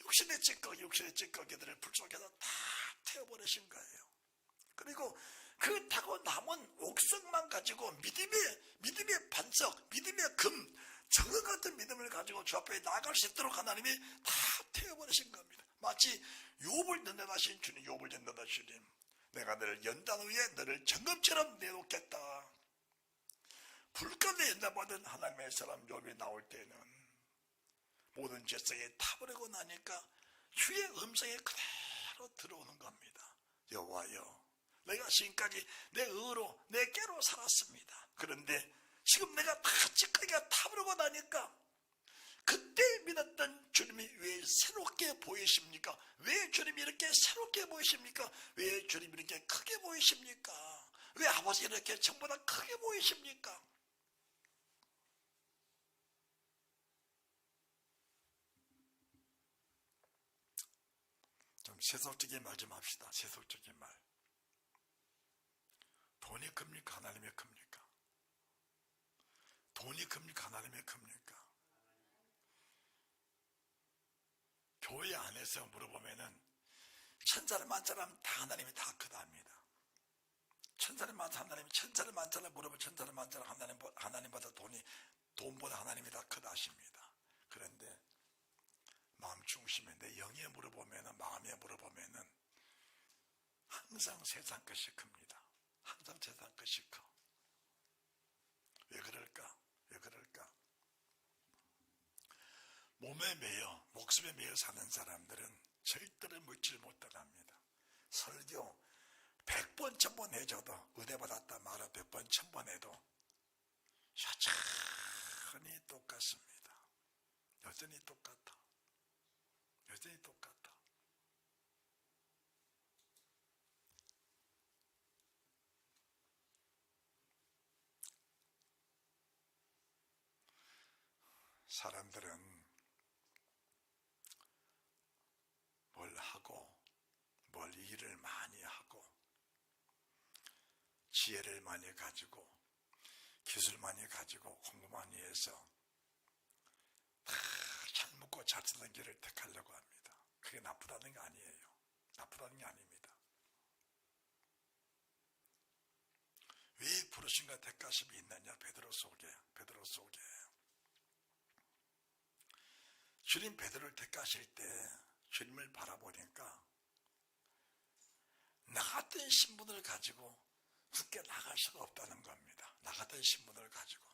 육신의 찌꺼기들을 불 속에서 다 태워버리신 거예요. 그리고 그 타고 남은 옥석만 가지고 믿음의 반석, 믿음의 금, 정금 같은 믿음을 가지고 주 앞에 나아갈 수 있도록 하나님이 다 태워버리신 겁니다. 마치 욥을 연단하신 주님, 내가 너를 연단 후에 너를 정금처럼 내놓겠다. 불 가운데 연단받은 하나님의 사람 욥이 나올 때는 모든 죄성에 타버리고 나니까 주의 음성에 그대로 들어오는 겁니다. 여호와여, 내가 지금까지 내 의로 내 깨로 살았습니다. 그런데 지금 내가 다 찌꺼기가 타버리고 나니까 그때 믿었던 주님이 왜 새롭게 보이십니까? 왜 주님이 이렇게 새롭게 보이십니까? 왜 주님이 이렇게 크게 보이십니까? 왜 아버지 이렇게 전보다 크게 보이십니까? 좀 세속적인 말 좀 합시다. 세속적인 말. 돈이 큽니까? 하나님이 큽니까? 돈이 큽니까? 하나님이 큽니까? 교회 안에서 물어보면은 천사를 만사람 다 하나님이 다 크다 합니다. 천사를 만사람 물어보면 천사를 만사람 하나님보다 돈보다 하나님이 다 크다 하십니다. 그런데 마음 중심에 내 영에 물어보면은, 마음에 물어보면은 항상 세상 것이 큽니다. 항상 세상 것이 커. 왜 그럴까? 몸에 매여, 목숨에 매여 사는 사람들은 절대로 묻질 못합니다. 설교 100번, 1000번 해줘도, 은혜 받았다 말아 100번, 1000번 해도 여전히 똑같습니다. 여전히 똑같아. 사람들은 뭘 하고 뭘 일을 많이 하고 지혜를 많이 가지고 기술 많이 가지고 공부 많이 해서 다 잘 먹고 잘 쓰는 길을 택하려고 합니다. 그게 나쁘다는 게 아니에요. 나쁘다는 게 아닙니다. 왜 부르심과 택하심이 있느냐? 베드로 속에 주님 베드로를 택하실 때 주님을 바라보니까 나 같은 신분을 가지고 굳게 나갈 수가 없다는 겁니다. 나 같은 신분을 가지고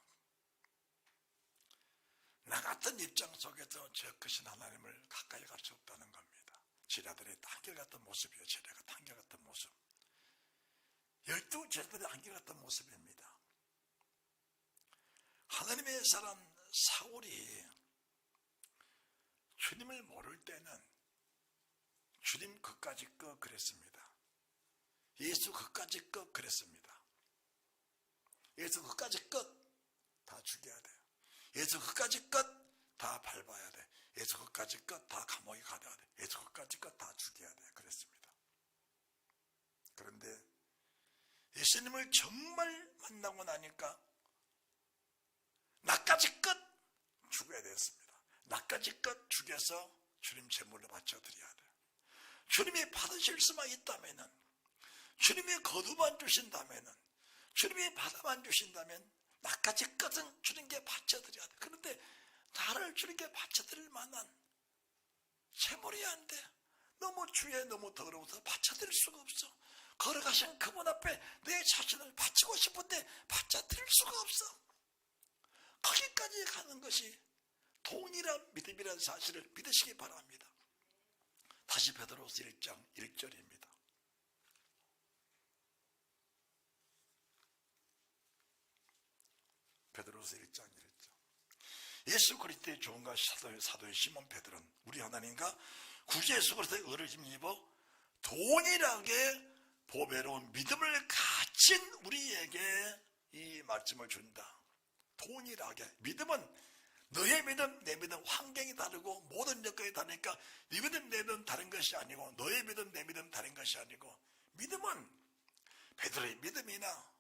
나 같은 입장 속에서 저 크신 하나님을 가까이 갈 수 없다는 겁니다. 제자들의 한결같은 모습이에요. 제자가 한결같은 모습. 12제자들의 한결같은 모습입니다. 하나님의 사람 사울이 주님을 모를 때는 주님 그까지 거 그랬습니다. 예수 그까지 거 그랬습니다. 예수 그까지 것 다 죽여야 돼요. 예수 그까지 것 다 밟아야 돼. 예수 그까지 것 다 감옥에 가둬야 돼. 예수 그까지 것 다 죽여야 돼. 그랬습니다. 그런데 예수님을 정말 만나고 나니까 나까지 것 죽여야 됐습니다. 나까지 것 죽여서 주님 제물로 바쳐드려야 돼요. 주님이 받으실 수만 있다면은, 주님이 거두만 주신다면은, 주님이 받아만 주신다면 나까지 것은 주님께 바쳐드려야 돼. 그런데 나를 주님께 바쳐드릴 만한 제물이 안 돼. 너무 주에 너무 더러워서 바쳐드릴 수가 없어. 걸어가신 그분 앞에 내 자신을 바치고 싶은데 바쳐드릴 수가 없어. 거기까지 가는 것이 동일한 믿음이라는 사실을 믿으시기 바랍니다. 다시 베드로서 1장 1절입니다. 베드로서 1장 1절. 예수 그리스도의 종과 사도의 시몬 베드로는 우리 하나님과 구주 예수 그리스도의 의를 힘입어 동일하게 보배로운 믿음을 가진 우리에게 이 말씀을 준다. 동일하게. 믿음은 너의 믿음, 내 믿음, 환경이 다르고 모든 여건이 다르니까 네 믿음, 내 믿음 다른 것이 아니고 너의 믿음, 내 믿음 다른 것이 아니고 믿음은 베드로의 믿음이나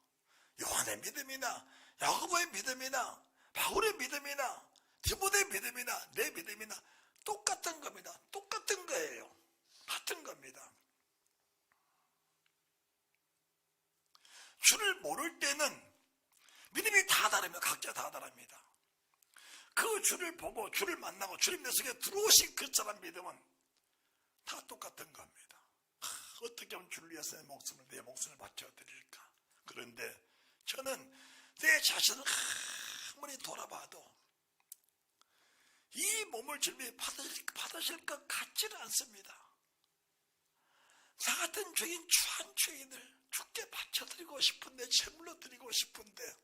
요한의 믿음이나 야고보의 믿음이나 바울의 믿음이나 디모데의 믿음이나 내 믿음이나 똑같은 겁니다. 똑같은 거예요. 같은 겁니다. 주를 모를 때는 믿음이 다 다릅니다. 각자 다 다릅니다. 그 주를 보고 주를 만나고 주님 내 속에 들어오신 그 사람 믿음은 다 똑같은 겁니다. 어떻게 하면 주를 위해서 내 목숨을 바쳐드릴까? 그런데 저는 내 자신을 아무리 돌아봐도 이 몸을 주님이 받으실 것 같지는 않습니다. 나 같은 죄인, 추한 죄인을 주께 바쳐드리고 싶은데, 제물로 드리고 싶은데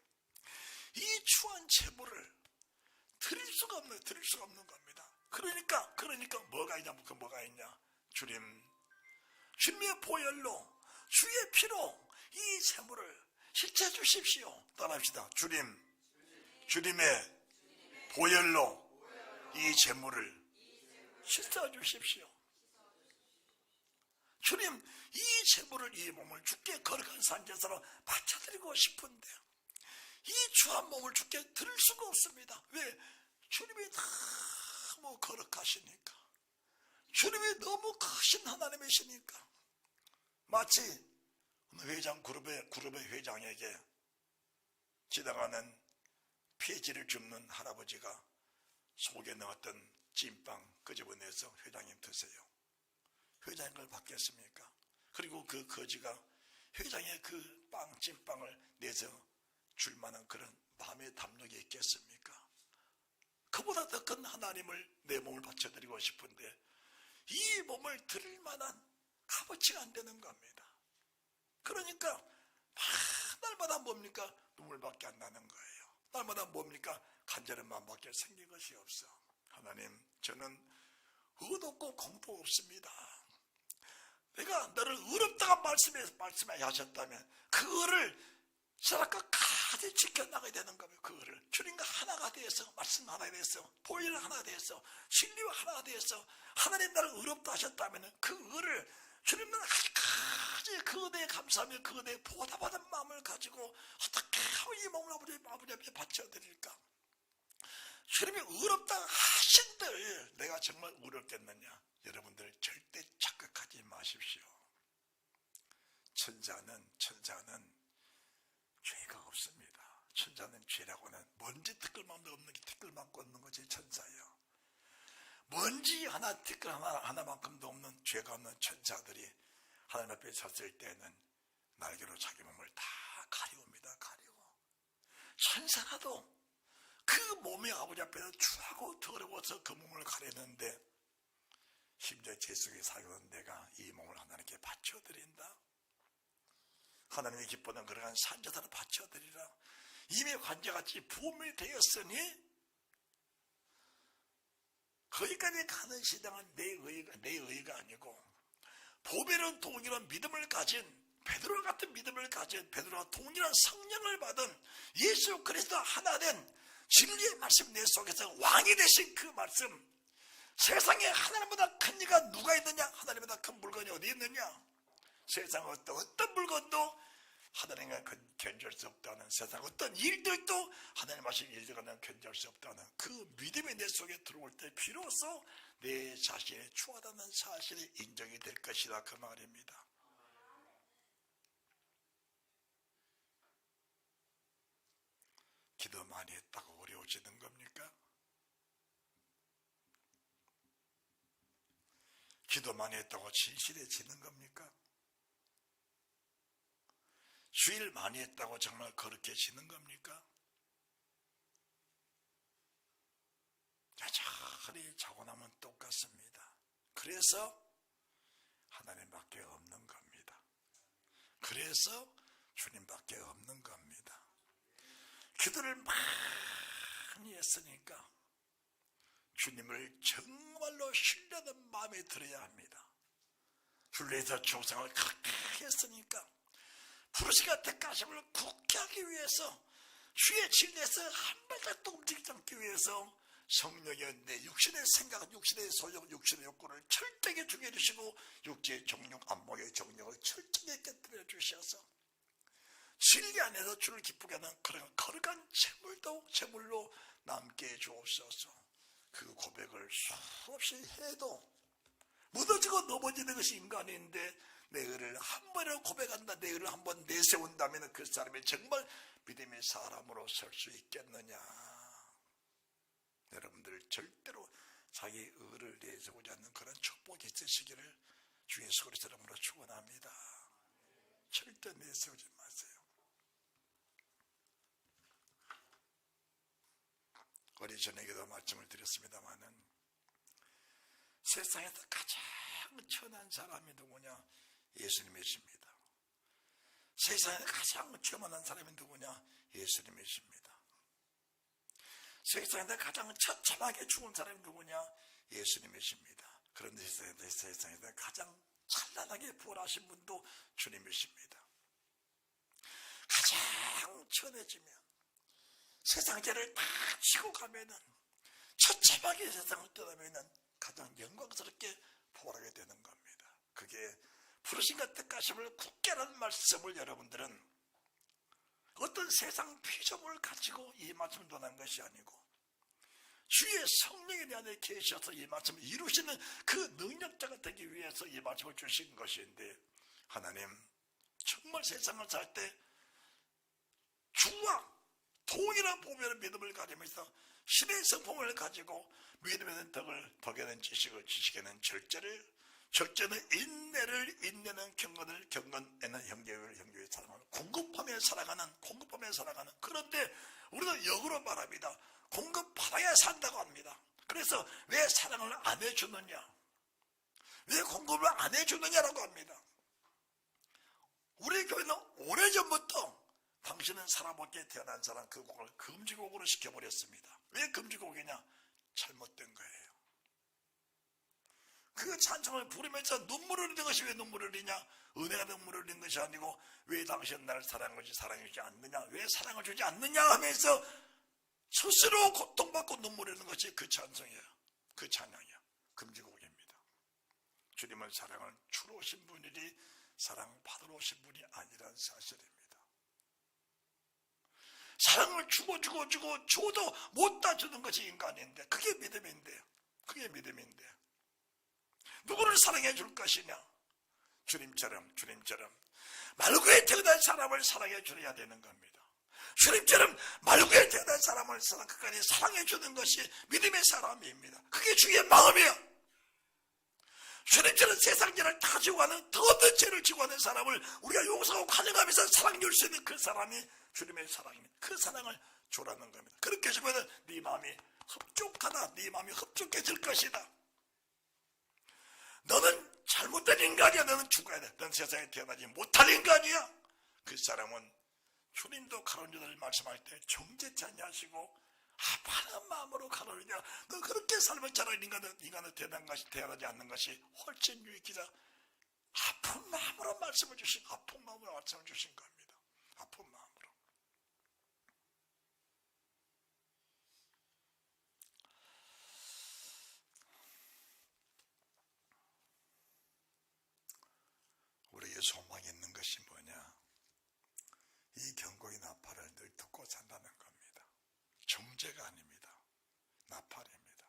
이 추한 제물을 드릴 수가 없는 겁니다. 그러니까 뭐가 있냐? 주님의 보혈로, 주의 피로 이 제물을 씻어 주십시오. 따라합시다. 주님의 보혈로 이 제물을 씻어 주십시오. 주님, 이 제물을, 이 몸을 주께 거룩한 산제사로 바쳐드리고 싶은데 이 주한 몸을 주께 드릴 수가 없습니다. 왜? 주님이 너무 거룩하시니까. 주님이 너무 크신 하나님이시니까. 마치 회장 그룹의 회장에게 지나가는 폐지를 줍는 할아버지가 속에 넣었던 찐빵 끄집어내서 회장님 드세요. 회장님 그걸 받겠습니까? 그리고 그 거지가 회장의 그 찐빵을 내서 줄 만한 그런 마음의 담력이 있겠습니까? 그보다 더 큰 하나님을 내 몸을 바쳐드리고 싶은데 이 몸을 드릴 만한 값어치가 안 되는 겁니다. 그러니까 날마다 뭡니까? 눈물밖에 안 나는 거예요. 날마다 뭡니까? 간절한 마음밖에 생긴 것이 없어. 하나님, 저는 의도 없고 공도 없습니다. 내가 너를 의롭다고 말씀하셨다면 그 의를 저랑 끝까지 지켜나가야 되는 겁니다. 그거를 주님과 하나가 되어서, 말씀 하나가 되어서, 보혈 하나가 되어서, 진리와 하나가 되어서 하나님 나를 의롭다 하셨다면 그 의를 주님은 아직까지 그 은혜에 감사하며 그 은혜에 보답하는 마음을 가지고 어떻게 하면 이 몸을 아버지 앞에 바쳐드릴까? 주님이 의롭다 하신들 내가 정말 의롭겠느냐? 여러분들 절대 착각하지 마십시오. 천사는 죄가 없습니다. 천사는 죄라고는 먼지 티끌만도 없는 게 티끌만고 없는 것이 천사예요. 먼지 하나 티끌 하나만큼도 없는 죄가 없는 천사들이 하나님 앞에 섰을 때는 날개로 자기 몸을 다 가리웁니다. 가리워. 천사라도 그 몸이 아버지 앞에서 추하고 더러워서 그 몸을 가리는데 심지어 제 속에 살던 내가 이 몸을 하나님께 바쳐드린다. 하나님이 기뻐하는 그러한 산자사를 바쳐드리라. 이미 관자같이 부음이 되었으니 거기까지 가는 시장은 내 의가 아니고 보배는 동일한 믿음을 가진 베드로 같은 믿음을 가진 베드로와 동일한 성령을 받은 예수 그리스도 하나 된 진리의 말씀 내 속에서 왕이 되신 그 말씀, 세상에 하나님보다 큰 이가 누가 있느냐? 하나님보다 큰 물건이 어디 있느냐? 세상 어떤 물건도 하나님과 견줄 수 없다는, 세상 어떤 일들도 하나님 하신 일들과는 견줄 수 없다는 그 믿음이 내 속에 들어올 때 비로소 내 자신이 추하다는 사실이 인정이 될 것이다, 그 말입니다. 기도 많이 했다고 어려워지는 겁니까? 기도 많이 했다고 진실해지는 겁니까? 주일 많이 했다고 정말 거룩해지는 겁니까? 여전히 자고 나면 똑같습니다. 그래서 하나님밖에 없는 겁니다. 그래서 주님밖에 없는 겁니다. 기도를 많이 했으니까 주님을 정말로 신뢰하는 마음이 들어야 합니다. 순례에서 충성을 그렇게 했으니까 부르시가 택하심을 굳게 하기 위해서 주의 진리에서 한 발짝도 움직이지 않기 위해서 성령의 내 육신의 생각, 육신의 소욕, 육신의 욕구를 철저하게 죽여주시고 육체의 정욕, 안목의 정욕을 철저하게 깨뜨려 주셔서 진리 안에서 주를 기쁘게 하는 그런 거룩한 제물로 남게 해 주옵소서. 그 고백을 수없이 해도 무너지고 넘어지는 것이 인간인데 내 의를 한 번이라도 고백한다, 내 의를 한 번 내세운다면 그 사람이 정말 믿음의 사람으로 설 수 있겠느냐. 여러분들 절대로 자기 의를 내세우지 않는 그런 축복이 있으시기를 주 예수 그리스도 이름으로 축원합니다. 절대 내세우지 마세요. 어리 저녁에도 말씀을 드렸습니다마는 세상에서 가장 천한 사람이 누구냐? 예수님이십니다. 세상에 가장 천만한 사람이 누구냐? 예수님이십니다. 세상에서 가장 처참하게 죽은 사람이 누구냐? 예수님이십니다. 그런데 세상에서 가장 찬란하게 부활하신 분도 주님이십니다. 가장 천해지면 세상 죄를 다 치고 가면은 처참하게 세상을 떠나면은 가장 영광스럽게 부활하게 되는 겁니다. 그게 부르심과 택하심을 굳게 하는 말씀을 여러분들은 어떤 세상 피조물을 가지고 이 말씀을 논한 것이 아니고 주의 성령이 내 안에 계셔서 이 말씀을 이루시는 그 능력자가 되기 위해서 이 말씀을 주신 것인데, 하나님 정말 세상을 살 때 주와 동일한 보배의 믿음을 가지면서 신의 성품을 가지고 믿음에는 덕에는 지식에는 절제는 인내를, 인내는 경건을, 경건에는 형제를 사랑하는, 공급하며 살아가는. 그런데 우리는 역으로 말합니다. 공급받아야 산다고 합니다. 그래서 왜 사랑을 안 해주느냐, 왜 공급을 안 해주느냐라고 합니다. 우리 교회는 오래전부터 당신은 사람 없게 태어난 사람, 그 곡을 금지곡으로 시켜버렸습니다. 왜 금지곡이냐? 잘못된 거예요. 그 그 찬송을 부르면서 눈물을 흘리는 것이 왜 눈물을 흘리냐? 은혜가 눈물을 흘리는 것이 아니고 왜 당신 나를 사랑하지 사랑해주지 않느냐? 왜 사랑을 주지 않느냐 하면서 스스로 고통받고 눈물 흘리는 것이 그 찬송이에요. 그 찬양이에요. 금지곡입니다. 주님은 사랑을 주러 오신 분이지 사랑받으러 오신 분이 아니란 사실입니다. 사랑을 주고 줘도 못 다 주는 것이 인간인데 그게 믿음인데요. 그게 믿음인데요. 누구를 사랑해 줄 것이냐? 주님처럼 말구에 태어난 사람을 사랑해 줘야 되는 겁니다. 주님처럼 말구에 태어난 사람을 끝까지 사랑해 주는 것이 믿음의 사람입니다. 그게 주의 마음이에요. 주님처럼 세상 죄를 다 지고 가는 더 어떤 죄를 지고 가는 사람을 우리가 용서하고 환영하면서 사랑해 줄 수 있는 그 사람이 주님의 사랑입니다. 그 사랑을 주라는 겁니다. 그렇게 해주면 네 마음이 흡족하다. 네 마음이 흡족해질 것이다. 너는 잘못된 인간이야. 너는 죽어야 돼. 너는 세상에 태어나지 못할 인간이야. 그 사람은 주님도 가론유다를 말씀할 때 정죄치 않냐시고 아파하는 마음으로 가론유다. 너 그렇게 삶을 잘하는 인간을 태어나지 않는 것이 훨씬 유익이다. 아픈 마음으로 말씀을 주신 겁니다. 아픈 마음으로. 우리에게 소망이 있는 것이 뭐냐? 이 경고의 나팔을 늘 듣고 산다는 겁니다. 정죄가 아닙니다. 나팔입니다.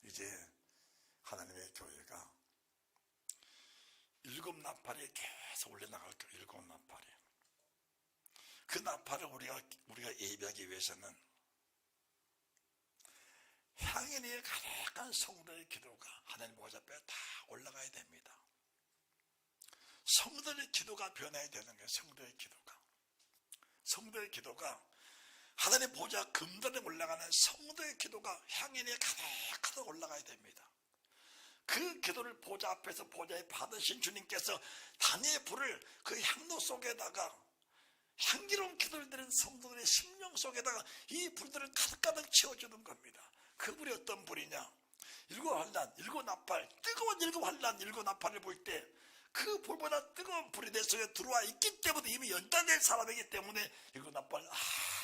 이제 하나님의 교회가 7 나팔이 계속 올려나갈 거예요. 7 나팔이. 그 나팔을 우리가 예비하기 위해서는 향연이 가득한 성도의 기도가 하나님 보좌 앞에 다 올라가야 됩니다. 성도의 기도가 변해야 되는 거예요. 성도의 기도가 하나님 보좌 금단에 올라가는 성도의 기도가 향연이 가득하게 올라가야 됩니다. 그 기도를 보좌 앞에서 보좌에 받으신 주님께서 단의 불을 그 향로 속에다가 향기로운 기도를 드리는 성도들의 심령 속에다가 이 불들을 가득가득 채워주는 겁니다. 그 불이 어떤 불이냐? 7 환란, 7 나팔, 뜨거운 7 환란, 7 나팔을 볼 때 그 불보다 뜨거운 불이 내 속에 들어와 있기 때문에 이미 연단된 사람이기 때문에 7 나팔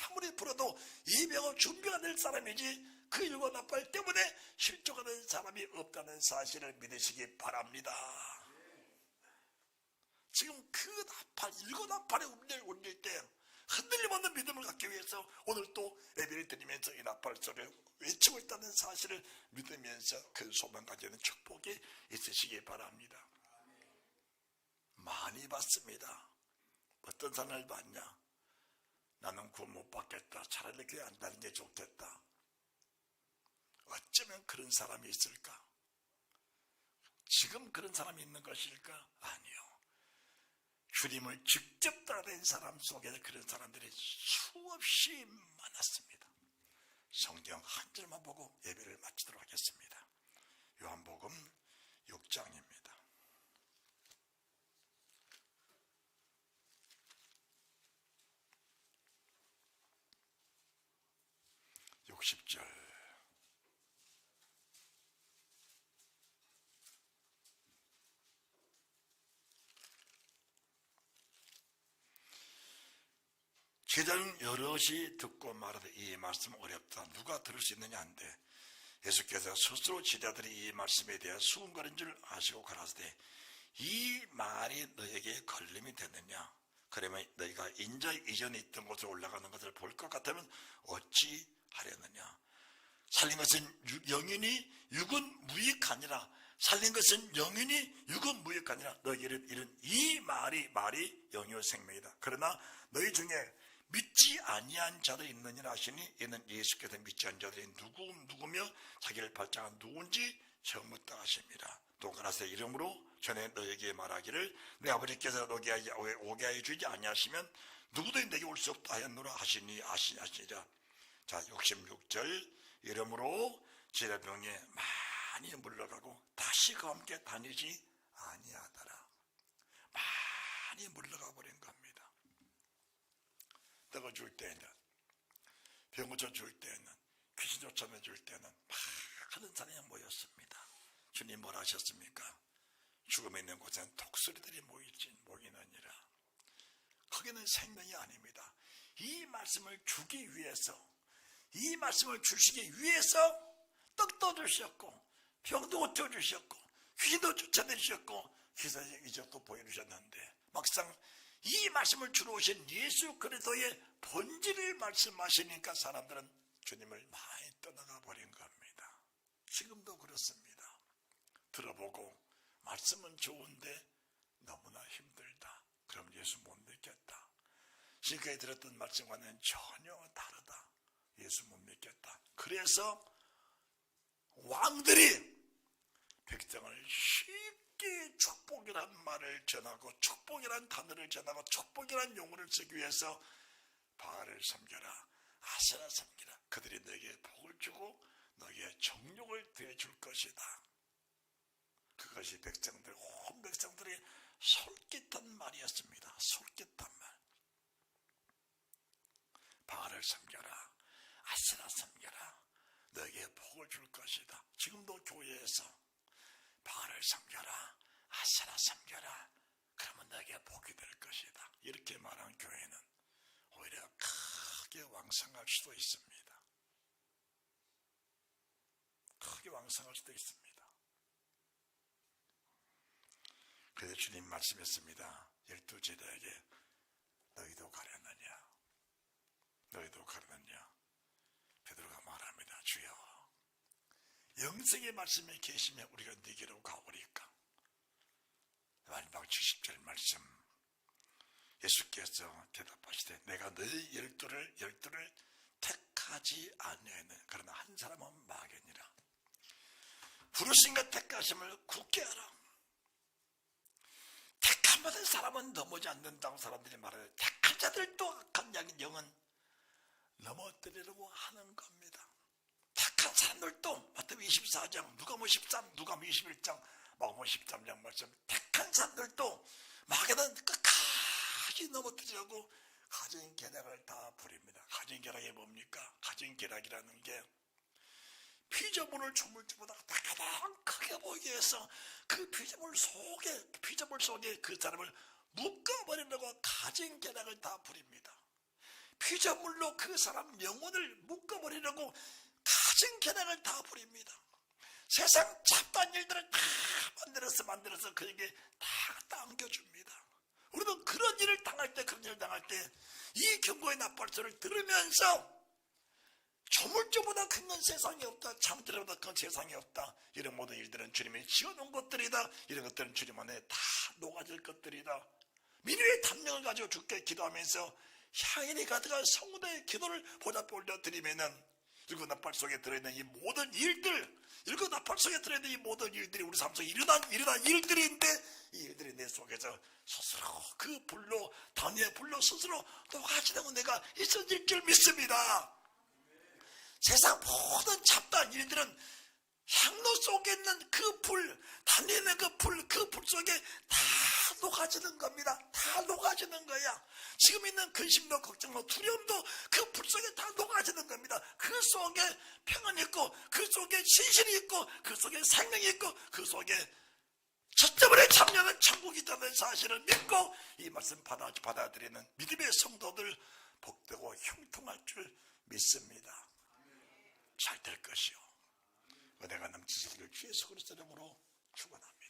아무리 불어도 예배하고 준비가 될 사람이지 그 7 나팔 때문에 실족하는 사람이 없다는 사실을 믿으시기 바랍니다. 지금 그 나팔, 7 나팔에 울릴 때 흔들림 없는 믿음을 갖기 위해서 오늘 또 예배를 드리면서 이 나팔 소리를 외치고 있다는 사실을 믿으면서 그 소망 가지는 축복이 있으시기 바랍니다. 많이 받습니다. 어떤 사람을 받냐? 나는 구원 못 받겠다. 차라리 교회 안 다니는 게 좋겠다. 어쩌면 그런 사람이 있을까? 지금 그런 사람이 있는 것일까? 아니요. 주님을 직접 따라낸 사람 속에서 그런 사람들이 수없이 많았습니다. 성경 한 절만 보고 예배를 마치도록 하겠습니다. 요한복음 6장입니다. 60절. 제자는 여럿이 듣고 말하되 이 말씀 어렵다. 누가 들을 수 있느냐 한데 예수께서 스스로 제자들이 이 말씀에 대해 수군거린 줄 아시고 가라사대 이 말이 너에게 걸림이 되느냐? 그러면 너희가 인자 이전에 있던 곳에 올라가는 것을 볼 것 같으면 어찌 하려느냐? 살린 것은 영이니 육은 무익하니라. 살린 것은 영이니 육은 무익하니라. 너희를 이른 이 말이 영이요 생명이다. 그러나 너희 중에 믿지 아니한 자들이 있느니라 하시니 이는 예수께서 믿지 않은 자들이 누구며 자기를 발장한 누군지 처음 묻다 하십니다. 또 가라사대 이름으로 전에 너에게 말하기를 내 아버지께서 너에게 오게 하여 주지 아니하시면 누구도 내게 올 수 없다 하였노라 하시니 아시니라. 자, 66절. 이름으로 지뢰병에 많이 물러가고 다시 그와 함께 다니지 아니하더라. 많이 물러가 버린 겁니다. 떡을 줄 때는, 병을 줄 때는, 귀신 쫓아내 줄 때는 많은 사람이 모였습니다. 주님 뭐라 하셨습니까? 죽음에 있는 곳에는 독수리들이 모이느니라. 거기는 생명이 아닙니다. 이 말씀을 주기 위해서, 이 말씀을 주시기 위해서 떡도 주셨고 병도 고쳐주셨고 귀도 쫓아내주셨고 기사의 이적도 보여주셨는데, 막상 이 말씀을 주러 오신 예수 그리스도의 본질을 말씀하시니까 사람들은 주님을 많이 떠나가 버린 겁니다. 지금도 그렇습니다. 들어보고 말씀은 좋은데 너무나 힘들다. 그럼 예수 못 믿겠다. 지금까지 들었던 말씀과는 전혀 다르다. 예수 못 믿겠다. 그래서 왕들이 백성을 쉽게 축복이란 말을 전하고 축복이란 단어를 전하고 축복이란 용어를 쓰기 위해서 바알을 섬겨라, 아세라 섬기라. 그들이 너에게 복을 주고 너에게 정욕을 더해줄 것이다. 그것이 백성들, 온 백성들이 솔깃한 말이었습니다. 솔깃한 말. 바알을 섬겨라, 아세라 섬겨라. 너에게 복을 줄 것이다. 지금도 교회에서 바알을 섬겨라, 아세라 섬겨라. 그러면 너에게 복이 될 것이다. 이렇게 말한 교회는 오히려 크게 왕성할 수도 있습니다. 크게 왕성할 수도 있습니다. 그래서 주님 말씀했습니다. 12제자에게 너희도 가려느냐? 너희도 가려느냐? 베드로가 말합니다. 주여, 영생의 말씀에 계시면 우리가 네게로 가오리까? 마지막 70절 말씀, 예수께서 대답하시되 내가 너희 열두를 택하지 아니하였느냐? 그러나 한 사람은 마귀니라. 부르심과 택하심을 굳게 하라. 택함 받은 사람은 넘어지 않는다고 사람들이 말해요. 택한 자들도 악한 영은 넘어뜨리려고 하는 겁니다. 택한 사람들도 마태복음 24장, 누가복음 13, 누가복음 21장, 마가복음 13장 말씀, 택한 사람들도 마귀는 끝까지 넘어뜨리려고 가진계략을 다 부립니다. 가진계략이 뭡니까? 가진계략이라는 게 피조물을 조물주보다 가장 크게 보이게 해서 그 피조물 속에 그 사람을 묶어버리려고 가진계략을 다 부립니다. 피조물로 그 사람 영혼을 묶어버리려고 가진계략을 다 부립니다. 세상 잡다한 일들을 다 만들어서 그에게 다 안겨줍니다. 우리도 그런 일을 당할 때 이 경고의 나팔소리를 들으면서 조물주보다 큰 건 세상이 없다, 잠들보다 큰 세상이 없다, 이런 모든 일들은 주님이 지어놓은 것들이다, 이런 것들은 주님 안에 다 녹아질 것들이다. 민유의 담력을 가지고 주께 기도하면서 향인이 가득한 성도의 기도를 보답 올려드리면은 일곱 나팔 속에 들어있는 이 모든 일들, 일곱 나팔 속에 들어있는 이 모든 일들이 우리 삶 속에 일어난 일들인데, 이 일들이 내 속에서 스스로 그 불로, 단위의 불로 스스로 녹아지는 내가 있어질 줄 믿습니다. 세상 모든 잡다한 일들은 향로 속에 있는 그 불, 단위에 있는 그 불 속에 다 녹아지는 겁니다. 다 녹아지는 거야. 지금 있는 근심도 걱정도 두려움도 그 불 속에 다 녹아지는 겁니다. 그 속에 평안이 있고, 그 속에 진실이 있고, 그 속에 생명이 있고, 그 속에 첫째번에 참여하는 천국이 있다는 사실을 믿고 이 말씀 받아들이는 믿음의 성도들 복되고 형통할 줄 믿습니다. 잘 될 것이요, 은혜가 넘치시기를 주 예수 그리스도 이름으로 축원합니다.